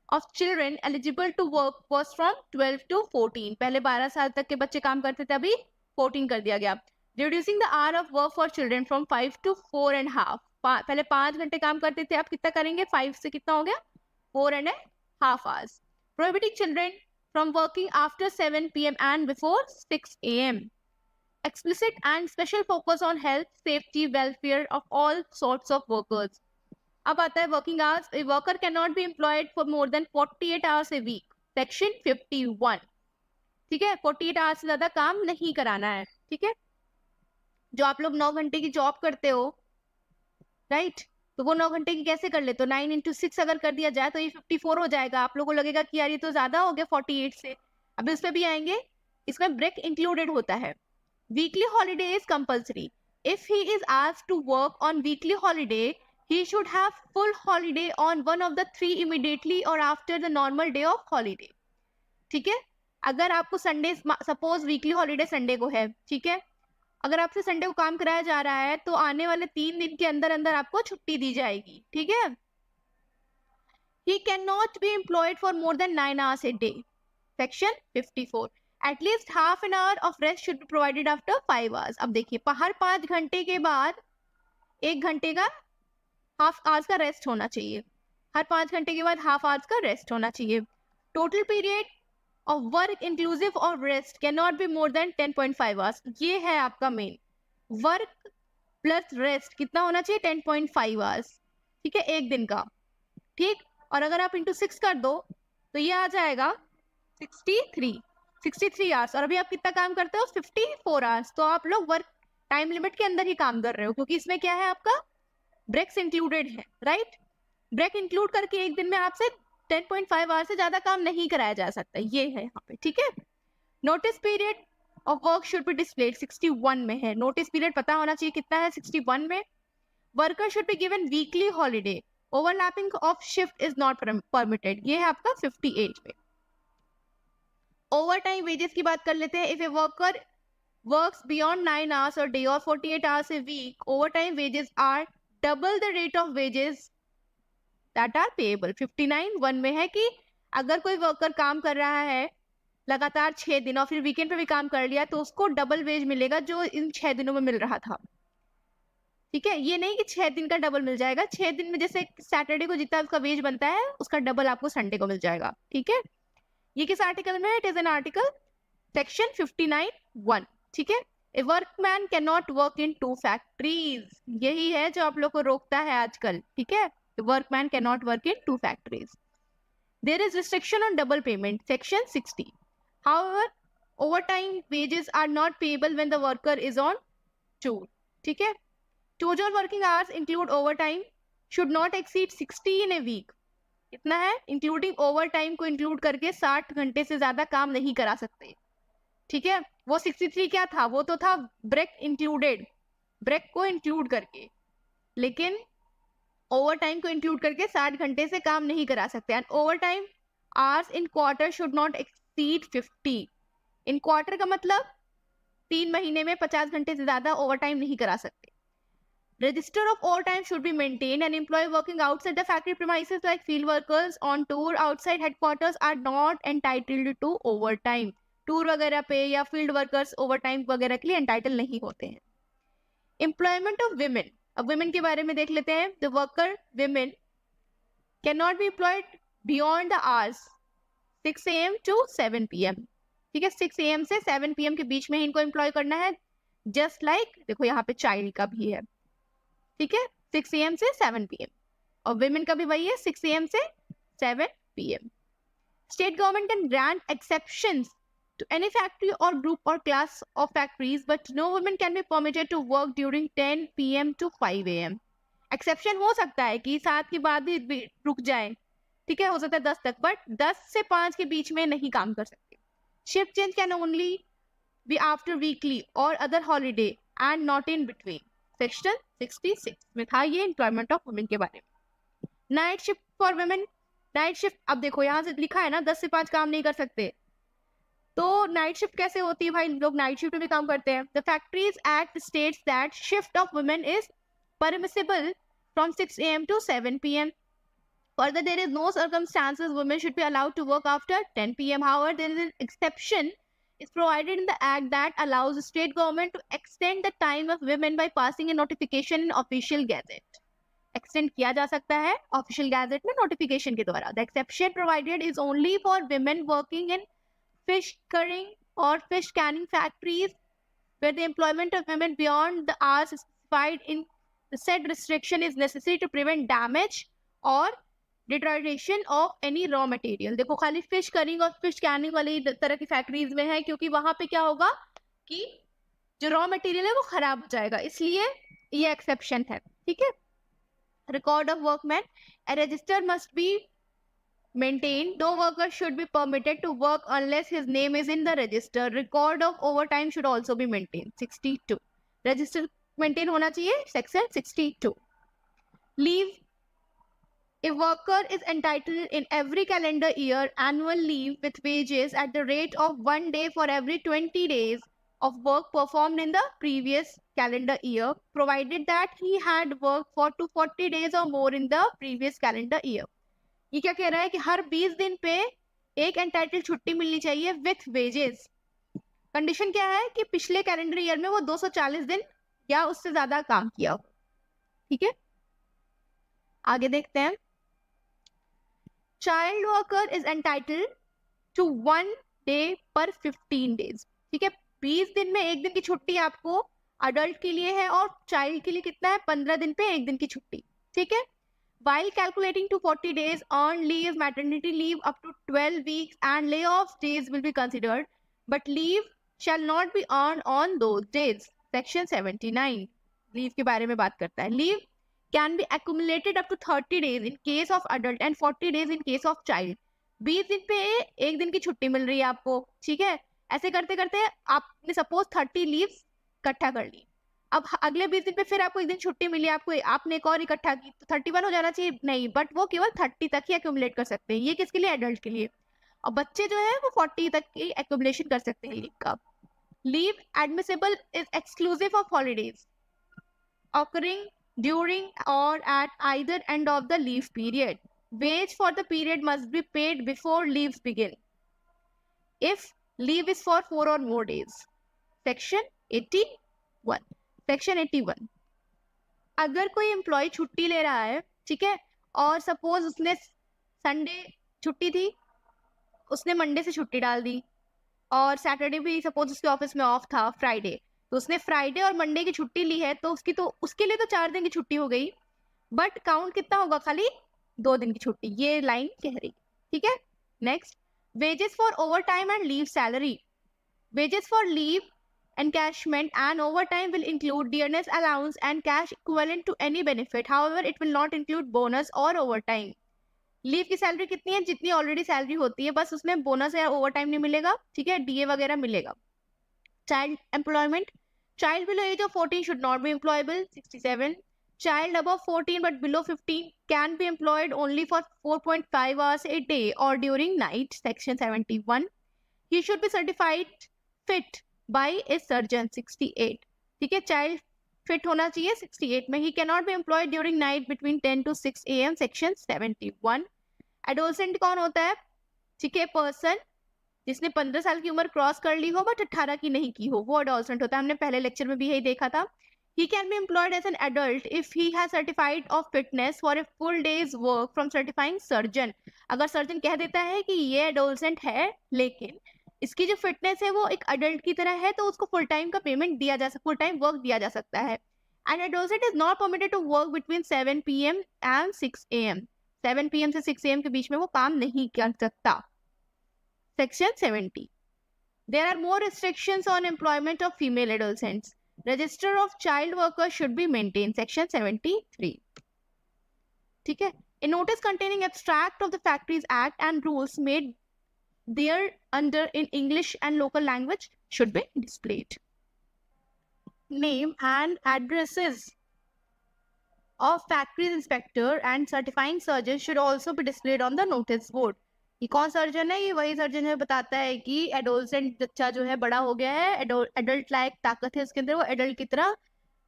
of children eligible to work was from 12 to 14. पहले 12 साल तक के बच्चे काम करते थे, अभी 14 कर दिया गया. Reducing the hour of work for children from 5 to 4.5. पहले 5 घंटे काम करते थे, अब कितना करेंगे, 5 से कितना हो गया, 4.5 hours. Prohibiting children from working after 7 p.m. and before 6 a.m. Explicit and special focus on health, safety, welfare of all sorts of workers. अब आता है working hours. A worker can not be employed for more than 48 hours a week. Section 51. ठीक है, 48 hours से ज्यादा काम नहीं कराना है. ठीक है, जो आप लोग 9 घंटे की जॉब करते हो, राइट, तो वो 9 घंटे की कैसे कर ले, तो 9 into 6 अगर कर दिया जाए तो ये 54 हो जाएगा. आप लोगों को लगेगा कि यार ये तो ज्यादा हो गया 48 से. अब इस पे भी आएंगे, इसमें ब्रेक इंक्लूडेड होता है. Weekly holiday is compulsory. If he is asked to work on weekly holiday, he should have full holiday on one of the 3 immediately or after the normal day of holiday. ठीक है, अगर आपको Sunday, suppose weekly holiday Sunday को है, ठीक है, अगर आपसे संडे को काम कराया जा रहा है तो आने वाले 3 दिन के अंदर अंदर आपको छुट्टी दी जाएगी. ठीक है, he cannot be employed for more than 9 hours a day. Section 54. At least half an hour of rest should be provided after 5 hours. अब देखिए, हर 5 घंटे के बाद 1 घंटे का हाफ आवर्स का रेस्ट होना चाहिए. हर 5 घंटे के बाद हाफ आवर्स का रेस्ट होना चाहिए. Total period of work inclusive of rest can not be more than 10.5 hours. ये है आपका मेन, वर्क प्लस रेस्ट कितना होना चाहिए, 10.5 आवर्स. ठीक है, एक दिन का. ठीक, और अगर आप इंटू 6 कर दो तो ये आ जाएगा 63 आवर्स. और अभी आप कितना काम करते हो, 54 आवर्स. तो आप लोग वर्क टाइम लिमिट के अंदर ही काम कर रहे हो, क्योंकि इसमें क्या है, आपका ब्रेक्स इंक्लूडेड है, राइट. ब्रेक इंक्लूड करके एक दिन में आपसे 10.5 आवर से ज्यादा काम नहीं कराया जा सकता. ये है यहाँ पे. ठीक है, notice period of work should be displayed. 61 में है, नोटिस पीरियड पता होना चाहिए कितना है, 61 में. Worker should be given weekly holiday. Overlapping of shift is not permitted. ये है आपका 58 में. ओवर टाइम वेजेस की बात कर लेते हैं. If a worker works beyond 9 hours a day or 48 hours a week, overtime wages are double the rate of wages that are payable. 59(1) में है कि अगर कोई वर्कर काम कर रहा है लगातार 6 दिन और फिर वीकेंड पे भी काम कर लिया तो उसको डबल वेज मिलेगा जो इन 6 दिनों में मिल रहा था. ठीक है, ये नहीं कि 6 दिन का डबल मिल जाएगा. 6 दिन में जैसे सैटरडे को जितना उसका वेज बनता है उसका डबल आपको संडे को मिल जाएगा. ठीक है, ये किस आर्टिकल में है, it is an article section 59(1). ठीक है, A workman cannot work in 2 factories. यही है जो आप लोग को रोकता है आजकल. ठीक है, A workman cannot work in 2 factories. There is restriction on double payment. Section 60. However, overtime wages are not payable when the worker is on tour. ठीक है, total working hours include overtime should not exceed 60 in a week. कितना है, including overtime को include करके 60 घंटे से ज्यादा काम नहीं करा सकते. ठीक है, वो 63 क्या था, वो तो था ब्रेक इंक्लूडेड, ब्रेक को इंक्लूड करके, लेकिन ओवर टाइम को इंक्लूड करके 60 घंटे से काम नहीं करा सकते. And over time hours in quarter should not exceed 50. In quarter का मतलब 3 महीने में 50 घंटे से ज्यादा ओवर टाइम नहीं करा सकते. Register of overtime should be maintain. And employ working outside the factory premises like field workers on tour outside headquarters are not entitled to overtime. Tour वगैरह पे या फील्ड वर्कर्स ओवर टाइम वगैरह के लिए entitle नहीं होते हैं. Employment of women. अब विमेन के बारे में देख लेते हैं. The worker women can not be employed beyond the hours 6 AM to 7 PM. ठीक है, 6 AM से 7 PM के बीच में ही इनको एम्प्लॉय करना है. जस्ट लाइक देखो यहाँ पे चाइल्ड का भी है. ठीक है, 6 AM से 7 PM. और women का भी वही है 6 AM से 7 PM. State government can grant exceptions to any factory or group or class of factories, but no women can be permitted to work during 10 PM to 5 AM. Exception हो सकता है कि 7 के बाद भी रुक जाए, ठीक है, हो सकता है 10 तक, बट 10 से 5 के बीच में नहीं काम कर सकते. Shift change can only be after weekly और other holiday and not in between. Section 66 में था ये एम्प्लॉयमेंट ऑफ वुमेन के बारे में. Night shift for women. Night shift, अब देखो यहाँ से लिखा है ना 10 से 5 काम नहीं कर सकते, तो नाइट शिफ्ट कैसे होती है भाई, लोग नाइट शिफ्ट में भी काम करते हैं. The factories act states that shift of women is permissible from 6 AM to 7 PM. Further, there is no circumstances women should be allowed to work after 10 PM. However, there is an exception is provided in the act that allows the state government to extend the time of women by passing a notification in official gazette. Extend किया जा सकता है official gazette में notification के द्वारा. The exception provided is only for women working in fish curing or fish canning factories where the employment of women beyond the hours specified in the said restriction is necessary to prevent damage or deterioration of any raw material. देखो खाली fish करिंग और fish Canning वाली तरह की factories में है, क्योंकि वहां पे क्या होगा कि जो रॉ मटेरियल है वो खराब हो जाएगा, इसलिए ये एक्सेप्शन है. ठीक है. Record of workman. A register must be maintained. No worker should be permitted to work unless his name is in the register. Record of overtime should also be maintained. 62. Register maintain होना चाहिए. Section 62. Leave. A worker is entitled in every calendar year annual leave with wages at the rate of 1 day for every 20 days of work performed in the previous calendar year, provided that he had worked for 240 days or more in the previous calendar year. ये क्या कह रहा है कि हर 20 दिन पे एक entitle छुट्टी मिलनी चाहिए विथ वेजेस. कंडीशन क्या है कि पिछले कैलेंडर ईयर में वो 240 दिन या उससे ज्यादा काम किया हो. ठीक है. आगे देखते हैं. Child worker is entitled to 1 day per 15 days. ठीक है. 20 दिन में एक दिन की छुट्टी आपको अडल्ट के लिए है और चाइल्ड के लिए कितना है, 15 दिन पे एक दिन की छुट्टी. ठीक है. While calculating to 40 days, earned leave, maternity leave up to 12 weeks and layoff days will be considered, but leave shall not be earned on those days. Section 79 leave के बारे में बात करता है. Leave can be accumulated up to 30 days in case of adult and 40 days in case of child. 20 दिन पे एक दिन की छुट्टी मिल रही है आपको. ठीक है. ऐसे करते करते आपने सपोज 30 लीव इकट्ठा कर ली. अब अगले 20 दिन पे फिर आपको एक दिन छुट्टी मिली, आपको आपने एक और इकट्ठा की, तो 31 हो जाना चाहिए. नहीं, बट वो केवल 30 तक ही एक्यूमुलेट कर सकते हैं. ये किसके लिए, एडल्ट के लिए. और बच्चे जो है वो 40 तक की एक्यूमुलेशन कर सकते हैं लीव का. Leave admissible is exclusive of holidays occurring during or at either end of the leave period. Wage for the period must be paid before leaves begin if leave is for 4 or more days. Section 81. Section 81. अगर कोई employ छुट्टी ले रहा है, ठीक है, और suppose उसने संडे छुट्टी थी, उसने मंडे से छुट्टी डाल दी, और सैटरडे भी सपोज उसके ऑफिस में ऑफ था, फ्राइडे, तो उसने फ्राइडे और मंडे की छुट्टी ली है, तो उसके लिए तो 4 दिन की छुट्टी हो गई, बट काउंट कितना होगा, खाली 2 दिन की छुट्टी. ये लाइन कह रही. ठीक है. Next. Wages for over time and leave salary. Wages for leave encashment and overtime will include dearness allowance and cash equivalent to any benefit. However, it will not include bonus or overtime. Leave की salary कितनी है, जितनी already salary होती है, बस उसमें bonus या over time नहीं मिलेगा. ठीक है. डीए वगैरह मिलेगा. Child employment. Child below age of 14 should not be employable. 67. Child above 14 but below 15 can be employed only for 4.5 hours a day or during night. Section 71. He should be certified fit by a surgeon. 68. ठीक है. Child fit होना चाहिए 68 में. He cannot be employed during night between 10 to 6 AM. Section 71. Adolescent कौन होता है, ठीक है, पर्सन जिसने 15 साल की उम्र क्रॉस कर ली हो बट 18 की नहीं की हो, वो एडोलसेंट होता है. हमने पहले लेक्चर में भी यही देखा था. He can be employed as an adult if he has certified of fitness for a full day's work from certifying surgeon. अगर सर्जन कह देता है कि ये एडोलसेंट है लेकिन इसकी जो फिटनेस है वो एक अडल्ट की तरह है, तो उसको फुल टाइम का पेमेंट दिया जा सकता, फुल टाइम वर्क दिया जा सकता है. An adolescent is not permitted to work between 7 p.m. and 6 a.m. 7 p.m. से 6 a.m. के बीच में वो काम नहीं कर सकता. Section 70. There are more restrictions on employment of female adolescents. Register of child workers should be maintained. Section 73. ठीक है. A notice containing abstract of the Factories Act and rules made there under in English and local language should be displayed. Name and addresses of factories inspector and certifying surgeons should also be displayed on the notice board. ये कौन surgeon है? ये वही surgeon है, बताता है कि adolescent बच्चा जो है बड़ा हो गया है, एडल्ट लायक ताकत है उसके अंदर, वो एडल्ट की तरह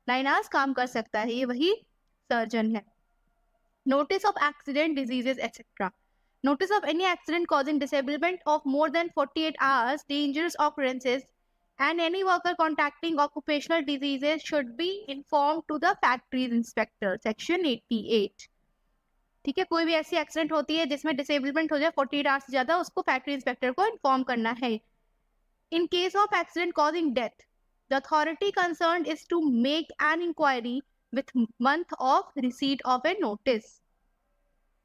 9 hours काम कर सकता है, ये वही सर्जन है. Notice of accident, diseases, etc. Notice of any accident causing disablement of more than 48 hours, dangerous occurrences, and any worker contacting occupational diseases should be informed to the factories inspector. Section 88. ठीक है, कोई भी ऐसी accident होती है जिसमें disablement हो जाए 48 आवर्स से ज्यादा, उसको फैक्ट्री इंस्पेक्टर को इन्फॉर्म करना है. In case of accident causing death, the authority concerned is to make an inquiry with month of receipt of a notice.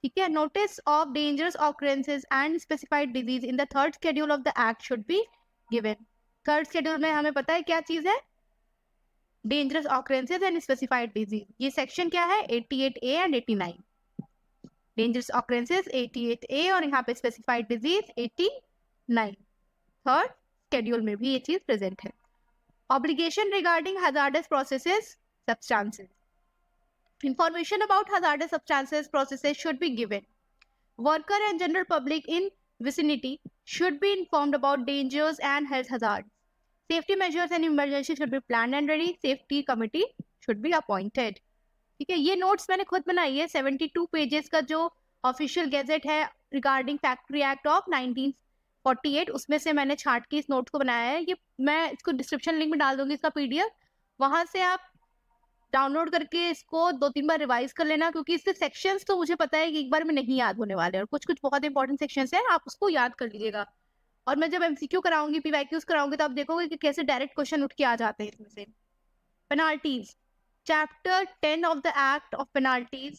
ठीक है, notice of dangerous occurrences and specified disease in the third schedule of the act should be given. Third schedule में हमें पता है क्या चीज है? Dangerous occurrences and specified disease. ये सेक्शन क्या है? 88A and 89. Dangerous occurrences 88A और यहाँ पे स्पेसिफाइड डिजीज 89. थर्ड शेड्यूल में भी ये चीज प्रेजेंट है. Obligation regarding hazardous processes, substances. Information about hazardous substances processes should be given. Worker and general public in vicinity should be informed about dangers and health hazards. Safety measures and emergency should be planned and ready. Safety committee should be appointed. ठीक है, ये notes मैंने खुद बनाई है. 72 pages का जो official gazette है रिगार्डिंग फैक्ट्री एक्ट ऑफ 1948, उसमें से मैंने छांट के इस नोट को बनाया है. ये मैं इसको डिस्क्रिप्शन लिंक में डाल दूंगी इसका PDF. वहां से आप डाउनलोड करके इसको 2-3 बार रिवाइज कर लेना, क्योंकि इसके सेक्शंस तो मुझे पता है कि एक बार में नहीं याद होने वाले, और कुछ कुछ बहुत इंपॉर्टेंट सेक्शंस हैं, आप उसको याद कर लीजिएगा. और मैं जब MCQ कराऊंगी, PYQs कराऊंगी, तो आप देखोगे कि कैसे डायरेक्ट क्वेश्चन उठ के आ जाते हैं इसमें से. Penalties. Chapter 10 of the Act of Penalties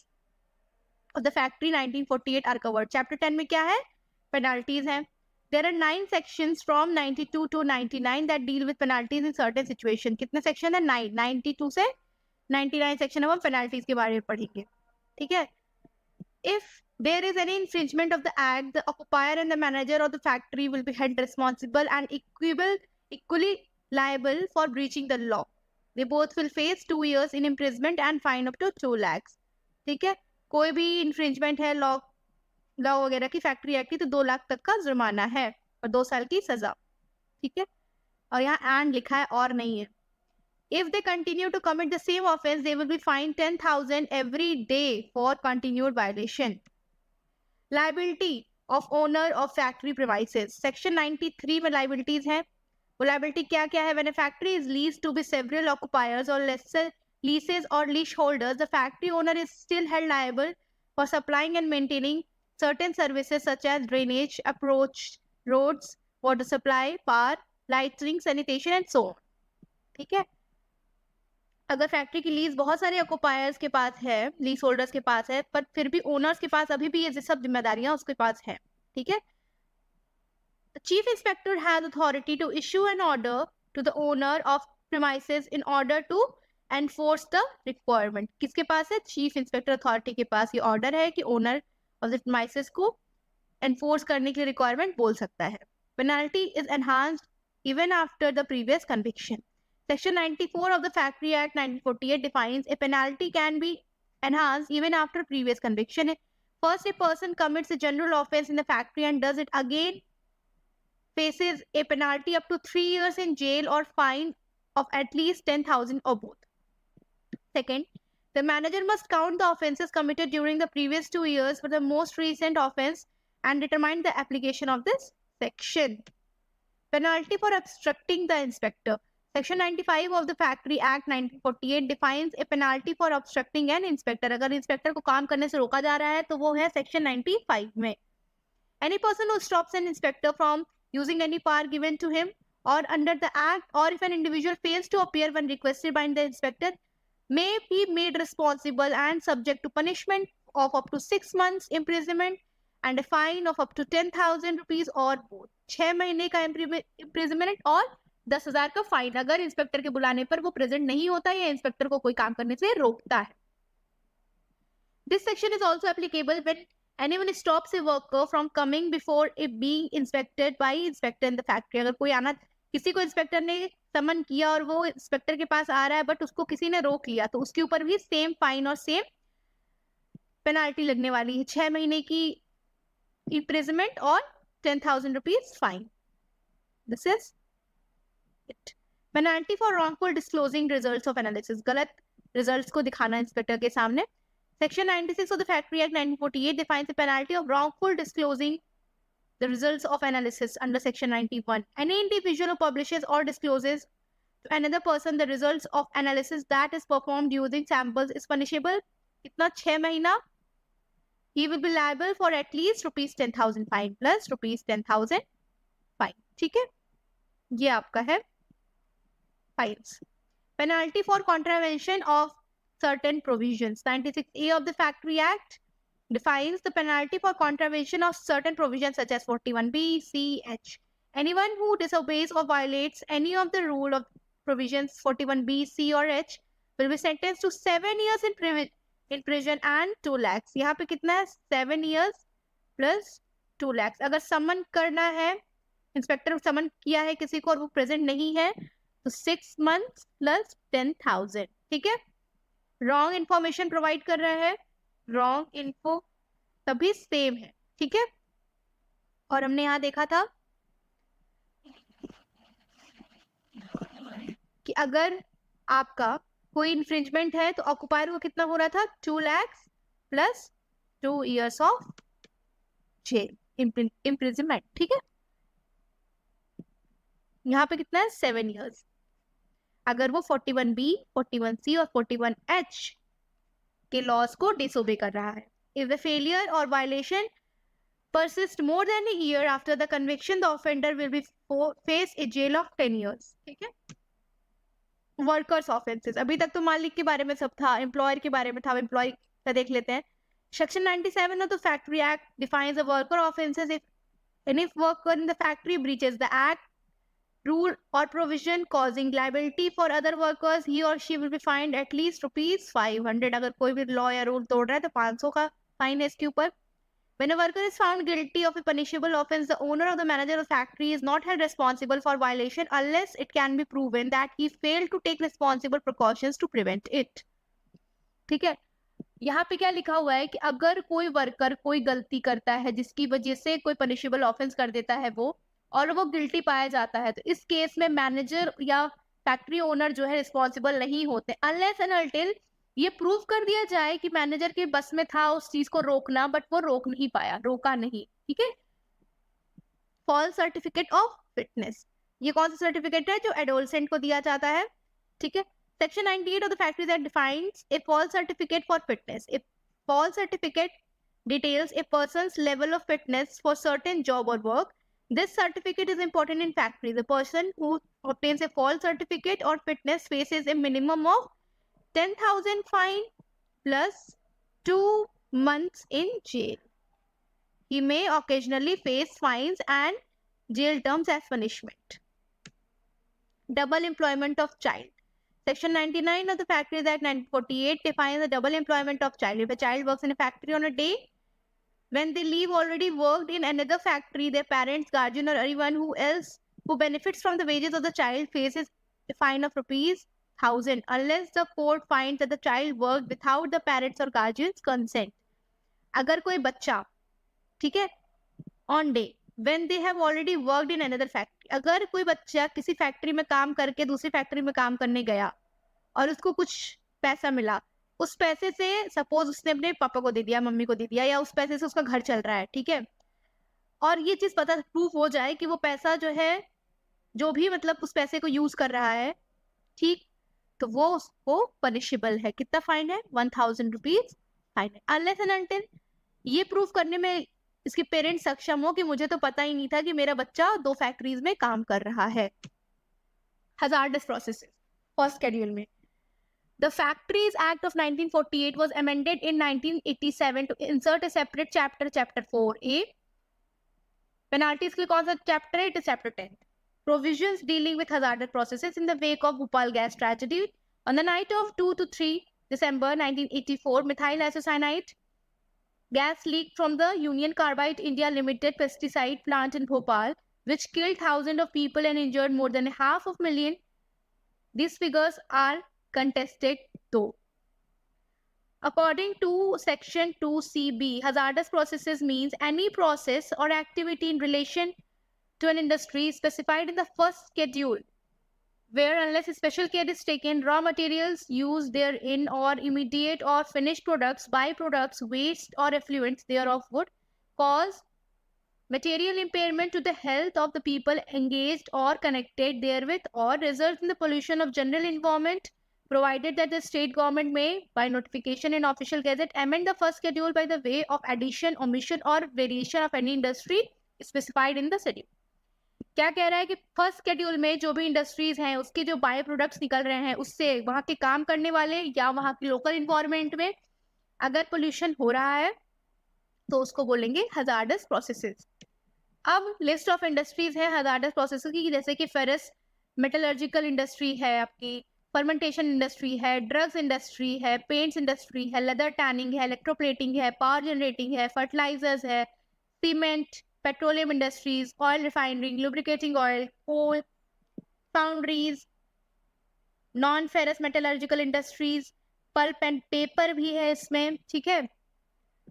of the Factory 1948 are covered. Chapter 10 में क्या है? Penalties हैं. There are 9 sections from 92 to 99 that deal with penalties in certain situations. कितने सेक्शन है? 9. 92 से 99 सेक्शन हम penalties के बारे में पढ़ेंगे. ठीक है. If there is any infringement of the act, the occupier and the manager of the factory will be held responsible and equally liable for breaching the law. They both will face 2 years in imprisonment and fine up to 2 lakhs. ठीक है, कोई भी infringement है law वगैरह की, factory act की, तो 2 लाख तक का जुर्माना है और 2 साल की सजा. ठीक है, और यहाँ एंड लिखा है और नहीं है. If they continue to commit the same offense, they will be fined 10,000 every day for continued violation. Liability of owner of factory premises. Section 93 में liabilities हैं. वो liability क्या क्या है? When a factory is leased to be several occupiers or lesser leases or leaseholders, the factory owner is still held liable for supplying and maintaining certain services such as drainage, approach roads, water supply, power, lighting, sanitation and so on. ठीक है, अगर factory की lease बहुत सारे ऑक्युपायर्स के पास है, lease holders के पास है, पर फिर भी ओनर्स के पास अभी भी ये सब जिम्मेदारियां उसके पास है. ठीक है, the chief inspector has authority to issue an order to the owner of premises in order to enforce the requirement. किसके पास है? चीफ इंस्पेक्टर अथॉरिटी के पास ये ऑर्डर है कि ओनर ऑफ द premises को एनफोर्स करने के लिए रिक्वायरमेंट बोल सकता है. Penalty is enhanced even after the previous conviction. Section 94 of the Factory Act 1948 defines a penalty can be enhanced even after previous conviction. First, a person commits a general offense in the factory and does it again, faces a penalty up to 3 years in jail or fine of at least 10,000 or both. Second, the manager must count the offenses committed during the previous 2 years for the most recent offense and determine the application of this section. Penalty for obstructing the inspector. Section 95 of the Factory Act 1948 defines a penalty for obstructing an inspector. अगर inspector को काम करने से रोका जा रहा है तो वो है Section 95 में. Any person who stops an inspector from using any power given to him or under the act, or if an individual fails to appear when requested by the inspector, may be made responsible and subject to punishment of up to 6 months imprisonment and a fine of up to 10,000 rupees or both. 6 महीने का imprisonment और 10,000 का fine अगर inspector के बुलाने पर वो present नहीं होता या इंस्पेक्टर को कोई काम करने से रोकता है. This section is also applicable when anyone stops a worker from coming before it being inspected by inspector in the factory. अगर कोई आना, किसी को इंस्पेक्टर ने समन किया और वो इंस्पेक्टर के पास आ रहा है बट उसको किसी ने रोक लिया तो उसके ऊपर भी सेम फाइन और सेम पेनाल्टी लगने वाली है. 6 महीने की इम्प्रिजनमेंट और 10,000 rupees fine. This is it. Penalty for wrongful disclosing results of analysis. गलत रिजल्ट्स को दिखाना इंस्पेक्टर के सामने. Section 96 of the Factory Act 1948 defines the penalty of wrongful disclosing the results of analysis under Section 91. Any individual who publishes or discloses to another person the results of analysis that is performed using samples is punishable. Itna 6 महीना. He will be liable for at least rupees 10,000 fine plus rupees 10,000 fine. ठीक है, ये आपका है fines. Penalty for contravention of certain provisions. 96A of the Factory Act defines the penalty for contravention of certain provisions such as 41B, C, H. Anyone who disobeys or violates any of the rule of provisions 41B, C or H will be sentenced to 7 years in prison and 2 lakhs. यहाँ पे कितना है? 7 years plus 2 lakhs. अगर समन करना है, inspector समन किया है किसी को और वो प्रेजेंट नहीं है तो 6 months plus 10,000. ठीक है. रॉन्ग इंफॉर्मेशन प्रोवाइड कर रहा है, रॉन्ग इन्फो, तभी सेम है. ठीक है. और हमने यहां देखा था कि अगर आपका कोई इन्फ्रिंजमेंट है तो ऑक्युपायर को कितना हो रहा था? 2 lakhs प्लस 2 years ऑफ जेल इम्प्रिजनमेंट. ठीक है. यहाँ पे कितना है? 7 years. अगर वो 41B, 41C और 41H के लॉज को डिसोबे कर रहा है. If the failure or violation persists more than a year after the conviction, the offender will be face a jail of 10 years. ठीक है. Workers offenses. अभी तक तो मालिक के बारे में सब था, एम्प्लॉयर के बारे में था. एम्प्लॉय का देख लेते हैं. Section 97 of the Factory Act defines the worker offenses if worker in the factory breaches the act, rule or provision causing liability for other workers, he or she will be fined at least rupees 500. अगर कोई भी law या rule तोड़ रहा है तो 500 का fine है इसके ऊपर. When a worker is found guilty of a punishable offense, the owner or the manager of the factory is not held responsible for violation unless it can be proven that he failed to take responsible precautions to prevent it. ठीक है. यहाँ पे क्या लिखा हुआ है कि अगर कोई वर्कर कोई गलती करता है जिसकी वजह से कोई पनिशेबल ऑफेंस कर देता है वो, और वो गिल्टी पाया जाता है, तो इस केस में मैनेजर या फैक्ट्री ओनर जो है रिस्पॉन्सिबल नहीं होते अनलेस एंड अनटिल ये प्रूव कर दिया जाए कि मैनेजर के बस में था उस चीज को रोकना बट वो रोक नहीं पाया, रोका नहीं. ठीक है. False certificate of fitness. ये कौन सा सर्टिफिकेट है? जो एडोलसेंट को दिया जाता है. ठीक है. Section 98 of the Factory Act defines a false certificate for fitness. A false certificate details a person's level of fitness for certain job or work. This certificate is important in factories. The person who obtains a false certificate or fitness faces a minimum of 10,000 fine plus 2 months in jail. He may occasionally face fines and jail terms as punishment. Double employment of child. Section 99 of the Factories Act 1948 defines the double employment of child. If a child works in a factory on a day when they leave already worked in another factory, their parents, guardian, or anyone who else who benefits from the wages of the child faces a fine of rupees 1,000 unless the court finds that the child worked without the parents or guardians' consent. अगर कोई बच्चा, ठीक है, on day when they have already worked in another factory, अगर कोई बच्चा किसी factory में काम करके दूसरी फैक्ट्री में काम करने गया और उसको कुछ पैसा मिला, उस पैसे से सपोज उसने अपने पापा को दे दिया, मम्मी को दे दिया, या उस पैसे से उसका घर चल रहा है, ठीक है, और ये चीज पता प्रूफ हो जाए कि वो पैसा जो है, जो भी मतलब उस पैसे को यूज कर रहा है, ठीक, तो वो उसको पनिशेबल है. कितना फाइन है? 1,000 रुपीज फाइन है. अनलेस एंड अनटिल ये प्रूफ करने में इसके पेरेंट्स सक्षम हो कि मुझे तो पता ही नहीं था कि मेरा बच्चा 2 फैक्ट्रीज में काम कर रहा है. हजार्डस प्रोसेसेस फर्स्ट शेड्यूल में. The Factories Act of 1948 was amended in 1987 to insert a separate chapter, Chapter 4A. Penalties के लिए कौन सा chapter है? It is Chapter 10. Provisions dealing with hazardous processes in the wake of Bhopal gas tragedy. On the night of 2 to 3 December 1984, methyl isocyanate gas leaked from the Union Carbide India Limited pesticide plant in Bhopal, which killed thousands of people and injured more than 500,000. These figures are contested though. According to Section 2CB, hazardous processes means any process or activity in relation to an industry specified in the first schedule, where unless special care is taken, raw materials used therein or immediate or finished products, byproducts, waste or effluents thereof would cause material impairment to the health of the people engaged or connected therewith, or result in the pollution of general environment, provided that the state government may, by notification in official gazette, amend the first schedule by the way of addition, omission or variation of any industry specified in the schedule. क्या कह रहा है कि first schedule में जो भी industries हैं उसके जो बाय प्रोडक्ट्स निकल रहे हैं उससे वहां के काम करने वाले या वहां की लोकल इन्वायरमेंट में अगर पोल्यूशन हो रहा है तो उसको बोलेंगे हजार्डस प्रोसेसेस. अब लिस्ट ऑफ इंडस्ट्रीज है हजार्डस प्रोसेसेस की, जैसे कि फेरस मेटलर्जिकल इंडस्ट्री है, आपकी फर्मेंटेशन इंडस्ट्री है, ड्रग्स इंडस्ट्री है, पेंट्स इंडस्ट्री है, लेदर टैनिंग है, इलेक्ट्रोप्लेटिंग है, पावर जनरेटिंग है, फर्टिलाइजर्स है, cement, petroleum industries, oil refining, lubricating oil, coal, foundries, non-ferrous metallurgical industries, pulp and paper भी है इसमें. ठीक है,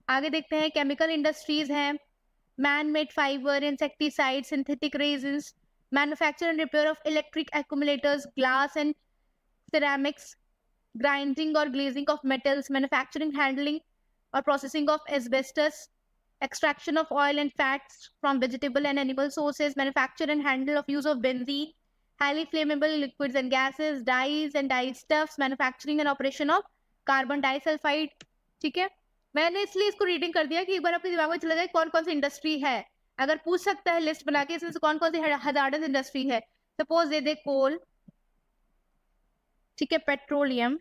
आगे देखते हैं केमिकल इंडस्ट्रीज हैं, man made fibre, insecticide, synthetic resins, manufacture and repair of electric accumulators, glass and ceramics, grinding और glazing of metals, manufacturing, handling और processing of asbestos, extraction of oil and fats from vegetable and animal sources, manufacture and handle of use of benzene, highly flammable liquids and gases, dyes and dyestuffs, manufacturing and operation of carbon disulfide. ठीक है, मैंने इसलिए इसको reading कर दिया कि एक बार अपने दिमाग में चला जाए कौन कौन सी इंडस्ट्री है. अगर पूछ सकता है लिस्ट बना के इसमें से कौन कौन सी हजार्डस इंडस्ट्री है, सपोज दे दे कोल, ठीक है, पेट्रोलियम,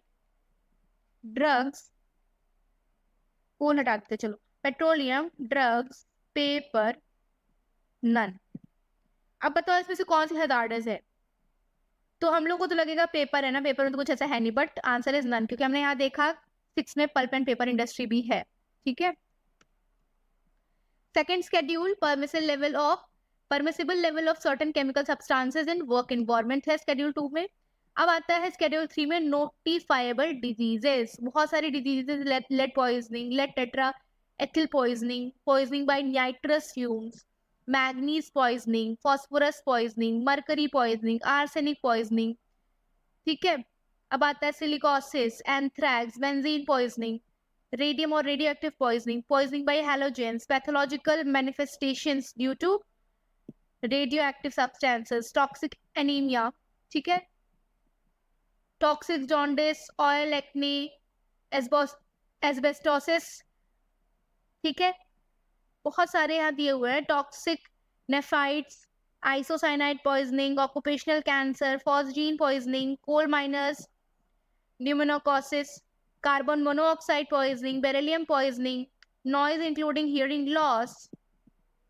ड्रग्स, कोल हटा देते चलो, पेट्रोलियम, ड्रग्स, पेपर, नन. अब बताओ इसमें से कौन सी हजार्डस है. तो हम लोग को तो लगेगा पेपर है ना, पेपर में तो कुछ ऐसा है नहीं, बट आंसर इज नन, क्योंकि हमने यहाँ देखा 6 में पल्प एंड पेपर इंडस्ट्री भी है. ठीक है, second schedule permissible level of certain chemical substances in work environment है शेड्यूल 2 में. अब आता है शेड्यूल 3 में नोटिफाइबल डिजीजेस. बहुत सारी diseases, lead poisoning, lead tetra ethyl poisoning, poisoning by nitrous fumes, manganese poisoning, phosphorus poisoning, mercury poisoning, arsenic poisoning. ठीक है, अब आता है silicosis, anthrax, benzene poisoning, radium और radioactive poisoning, poisoning by halogens, pathological manifestations due to radioactive substances, toxic anemia. ठीक है, toxic jaundice, oil acne, asbestosis. ठीक है, बहुत सारे यहाँ दिए हुए हैं, toxic nephritis, isocyanide poisoning, occupational cancer, phosgene poisoning, coal miners, pneumoconiosis, carbon monoxide poisoning, beryllium poisoning, noise including hearing loss,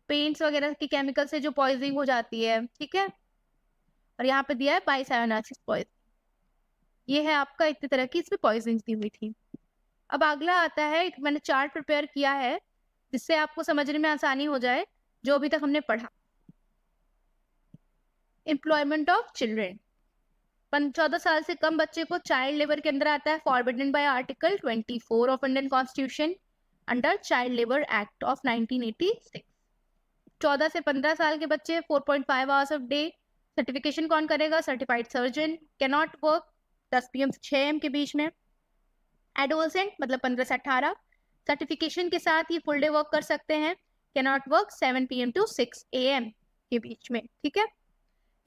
paints वगैरह की केमिकल से जो पॉइजनिंग हो जाती है. ठीक है, और यहाँ पे दिया है बाइसायोनासिस पॉइजनिंग. ये है आपका इतनी तरह की इसमें पॉइजनिंग दी हुई थी. अब अगला आता है, मैंने चार्ट प्रिपेयर किया है जिससे आपको समझने में आसानी हो जाए जो अभी तक हमने पढ़ा. एम्प्लॉयमेंट ऑफ चिल्ड्रेन, 14 साल से कम बच्चे को चाइल्ड लेबर के अंदर आता है, forbidden bye article 24 of Indian constitution under child labour act of 1986. 14 से 15 साल के बच्चे 4.5 आवर्स ऑफ डे. सर्टिफिकेशन कौन करेगा? Certified surgeon. Cannot work 10 PM से 6 AM के बीच में. एडोलसेंट मतलब 15 से 18, सर्टिफिकेशन के साथ ये फुल डे वर्क कर सकते हैं. Cannot work 7 PM to 6 AM के बीच में. ठीक है,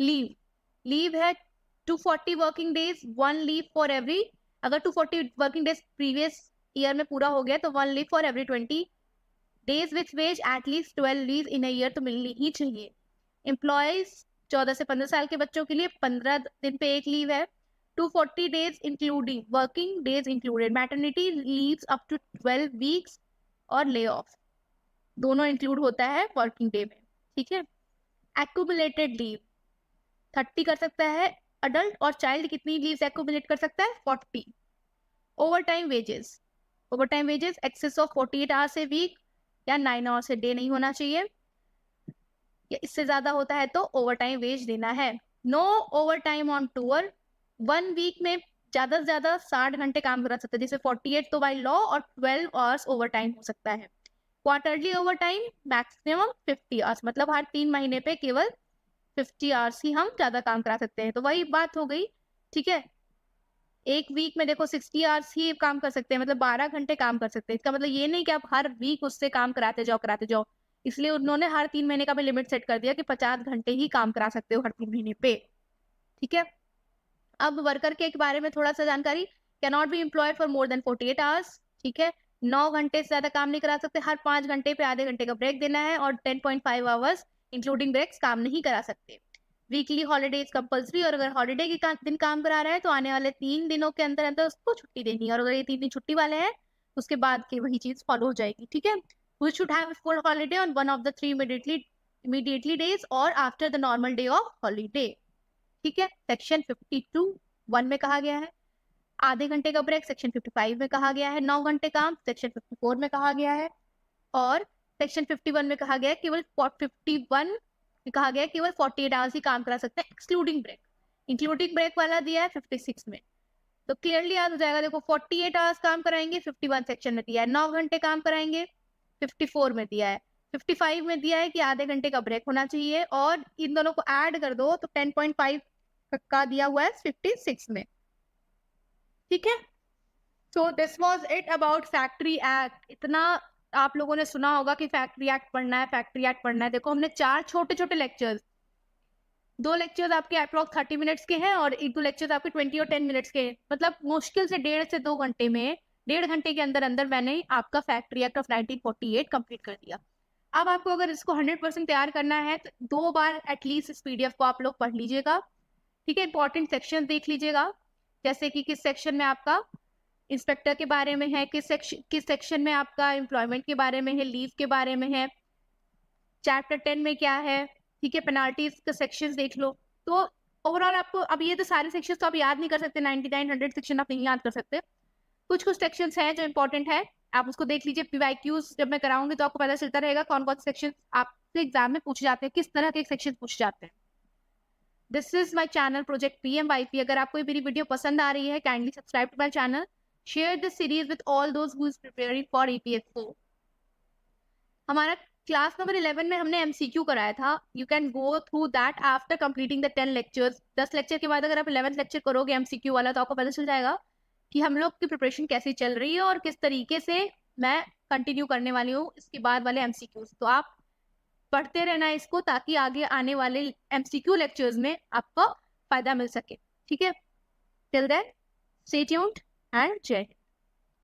लीव है 240 working days, 1 leave for every. अगर 240 वर्किंग डेज प्रीवियस ईयर में पूरा हो गया तो 1 leave for every 20 days with wage at least 12 leave in a year तो मिलनी ही चाहिए. एम्प्लॉयज 14 से 15 साल के बच्चों के लिए 15 दिन पे एक लीव है. 240 days including working days included, maternity leaves up to 12 weeks और ले ऑफ दोनों इंक्लूड होता है वर्किंग डे में, ठीक है। एक्यूमुलेटेड लीव 30 कर सकता है अडल्ट, और चाइल्ड कितनी लीव्स एक्यूमुलेट कर सकता है 40। Over time wages, over time wages excess of 48 hours a week या 9 आवर्स ए डे नहीं होना चाहिए, या इससे ज्यादा होता है तो ओवर टाइम वेज देना है। No over time on tour, 1 week में ज्यादा से ज्यादा 60 घंटे काम करा सकते हैं, जैसे 48 तो बाय लॉ, और 12 आवर्स ओवर टाइम हो सकता है। Quarterly over time maximum 50 hours, मतलब हर 3 महीने पे केवल 50 आवर्स ही हम ज्यादा काम करा सकते हैं। तो वही बात हो गई, ठीक है। एक वीक में देखो 60 आवर्स ही काम कर सकते हैं, मतलब 12 घंटे काम कर सकते हैं। इसका मतलब ये नहीं कि आप हर वीक उससे काम कराते जाओ, इसलिए उन्होंने हर 3 महीने का भी लिमिट सेट कर दिया कि 50 घंटे ही काम करा सकते हो हर 3 महीने पे, ठीक है। अब वर्कर के बारे में थोड़ा सा जानकारी, can not be employed for more than 48 hours, ठीक है। 9 घंटे से ज्यादा काम नहीं करा सकते, हर 5 घंटे पे आधे घंटे का ब्रेक देना है, और 10.5 आवर्स इंक्लूडिंग ब्रेक्स काम नहीं करा सकते। वीकली हॉलीडेज कंपल्सरी, और अगर हॉलीडे के दिन काम करा रहा है तो आने वाले 3 दिनों के अंदर अंदर उसको छुट्टी देनी है, और अगर ये 3 दिन छुट्टी वाले हैं उसके बाद की वही चीज फॉलो हो जाएगी, ठीक है। We should have a full holiday on one of the 3 immediately days or after the normal day of holiday, ठीक है। सेक्शन 52(1) में कहा गया है। आधे घंटे का ब्रेक सेक्शन 55 में कहा गया है। 9 घंटे काम सेक्शन 54 में कहा गया है, और सेक्शन 51 में कहा गया है केवल 51 में कहा गया है केवल 48 आवर्स ही काम करा सकते हैं एक्सक्लूडिंग ब्रेक। इंक्लूडिंग ब्रेक वाला दिया है 56 में, तो क्लियरली याद हो जाएगा। देखो 48 आवर्स काम कराएंगे 51 सेक्शन में दिया है, 9 घंटे काम कराएंगे 54 में दिया है, 55 में दिया है कि आधे घंटे का ब्रेक होना चाहिए, और इन दोनों को ऐड कर दो तो 10.5 का दिया हुआ है 56 में, ठीक है। So this was it about factory act. इतना आप लोगों ने सुना होगा कि फैक्ट्री एक्ट पढ़ना है, फैक्ट्री एक्ट पढ़ना है। देखो हमने 4 छोटे छोटे लेक्चर्स, 2 लेक्चर्स आपके अप्रॉक्स 30 मिनट्स के हैं, और 1-2 लेक्चर्स आपके 20 और 10 मिनट्स के हैं, मतलब मुश्किल से 1.5 से 2 घंटे में, 1.5 घंटे के अंदर अंदर मैंने आपका फैक्ट्री एक्ट ऑफ 1948 कंप्लीट कर दिया। अब आपको अगर इसको 100% तैयार करना है तो 2 बार एटलीस्ट इस PDF को आप लोग पढ़ लीजिएगा, ठीक है। इंपॉर्टेंट सेक्शन देख लीजिएगा, जैसे कि किस सेक्शन में आपका इंस्पेक्टर के बारे में है, किस सेक्शन में आपका एम्प्लॉयमेंट के बारे में है, लीव के बारे में है, चैप्टर 10 में क्या है, ठीक है। पेनाल्टीज का सेक्शन देख लो। तो ओवरऑल आपको, अब ये तो सारे सेक्शन तो आप याद नहीं कर सकते, 99-100 सेक्शन आप नहीं याद कर सकते, कुछ कुछ सेक्शन हैं जो इंपॉर्टेंट है, आप उसको देख लीजिए। PYQs जब मैं कराऊंगी तो आपको पता चलता रहेगा कौन कौन से सेक्शन आपसे एग्जाम में पूछे जाते हैं, किस तरह के सेक्शन पूछे जाते हैं। This is my channel project PMYP। अगर आपको मेरी वीडियो पसंद आ रही है, kindly subscribe to my channel, share this series with all those who is preparing for EPF4। हमारा क्लास नंबर 11 में हमने MCQ कराया था, you can go through that after completing the 10 lectures. 10 lecture के बाद अगर आप 11th लेक्चर करोगे MCQ वाला, तो आपको पता चल जाएगा कि हम लोग की प्रिपरेशन कैसी चल रही है और किस तरीके से मैं कंटिन्यू करने वाली हूँ इसके बाद वाले MCQs। तो आप पढ़ते रहना इसको, ताकि आगे आने वाले MCQ लेक्चर्स में आपको फायदा मिल सके, ठीक है। Till then stay tuned and जय हिंद।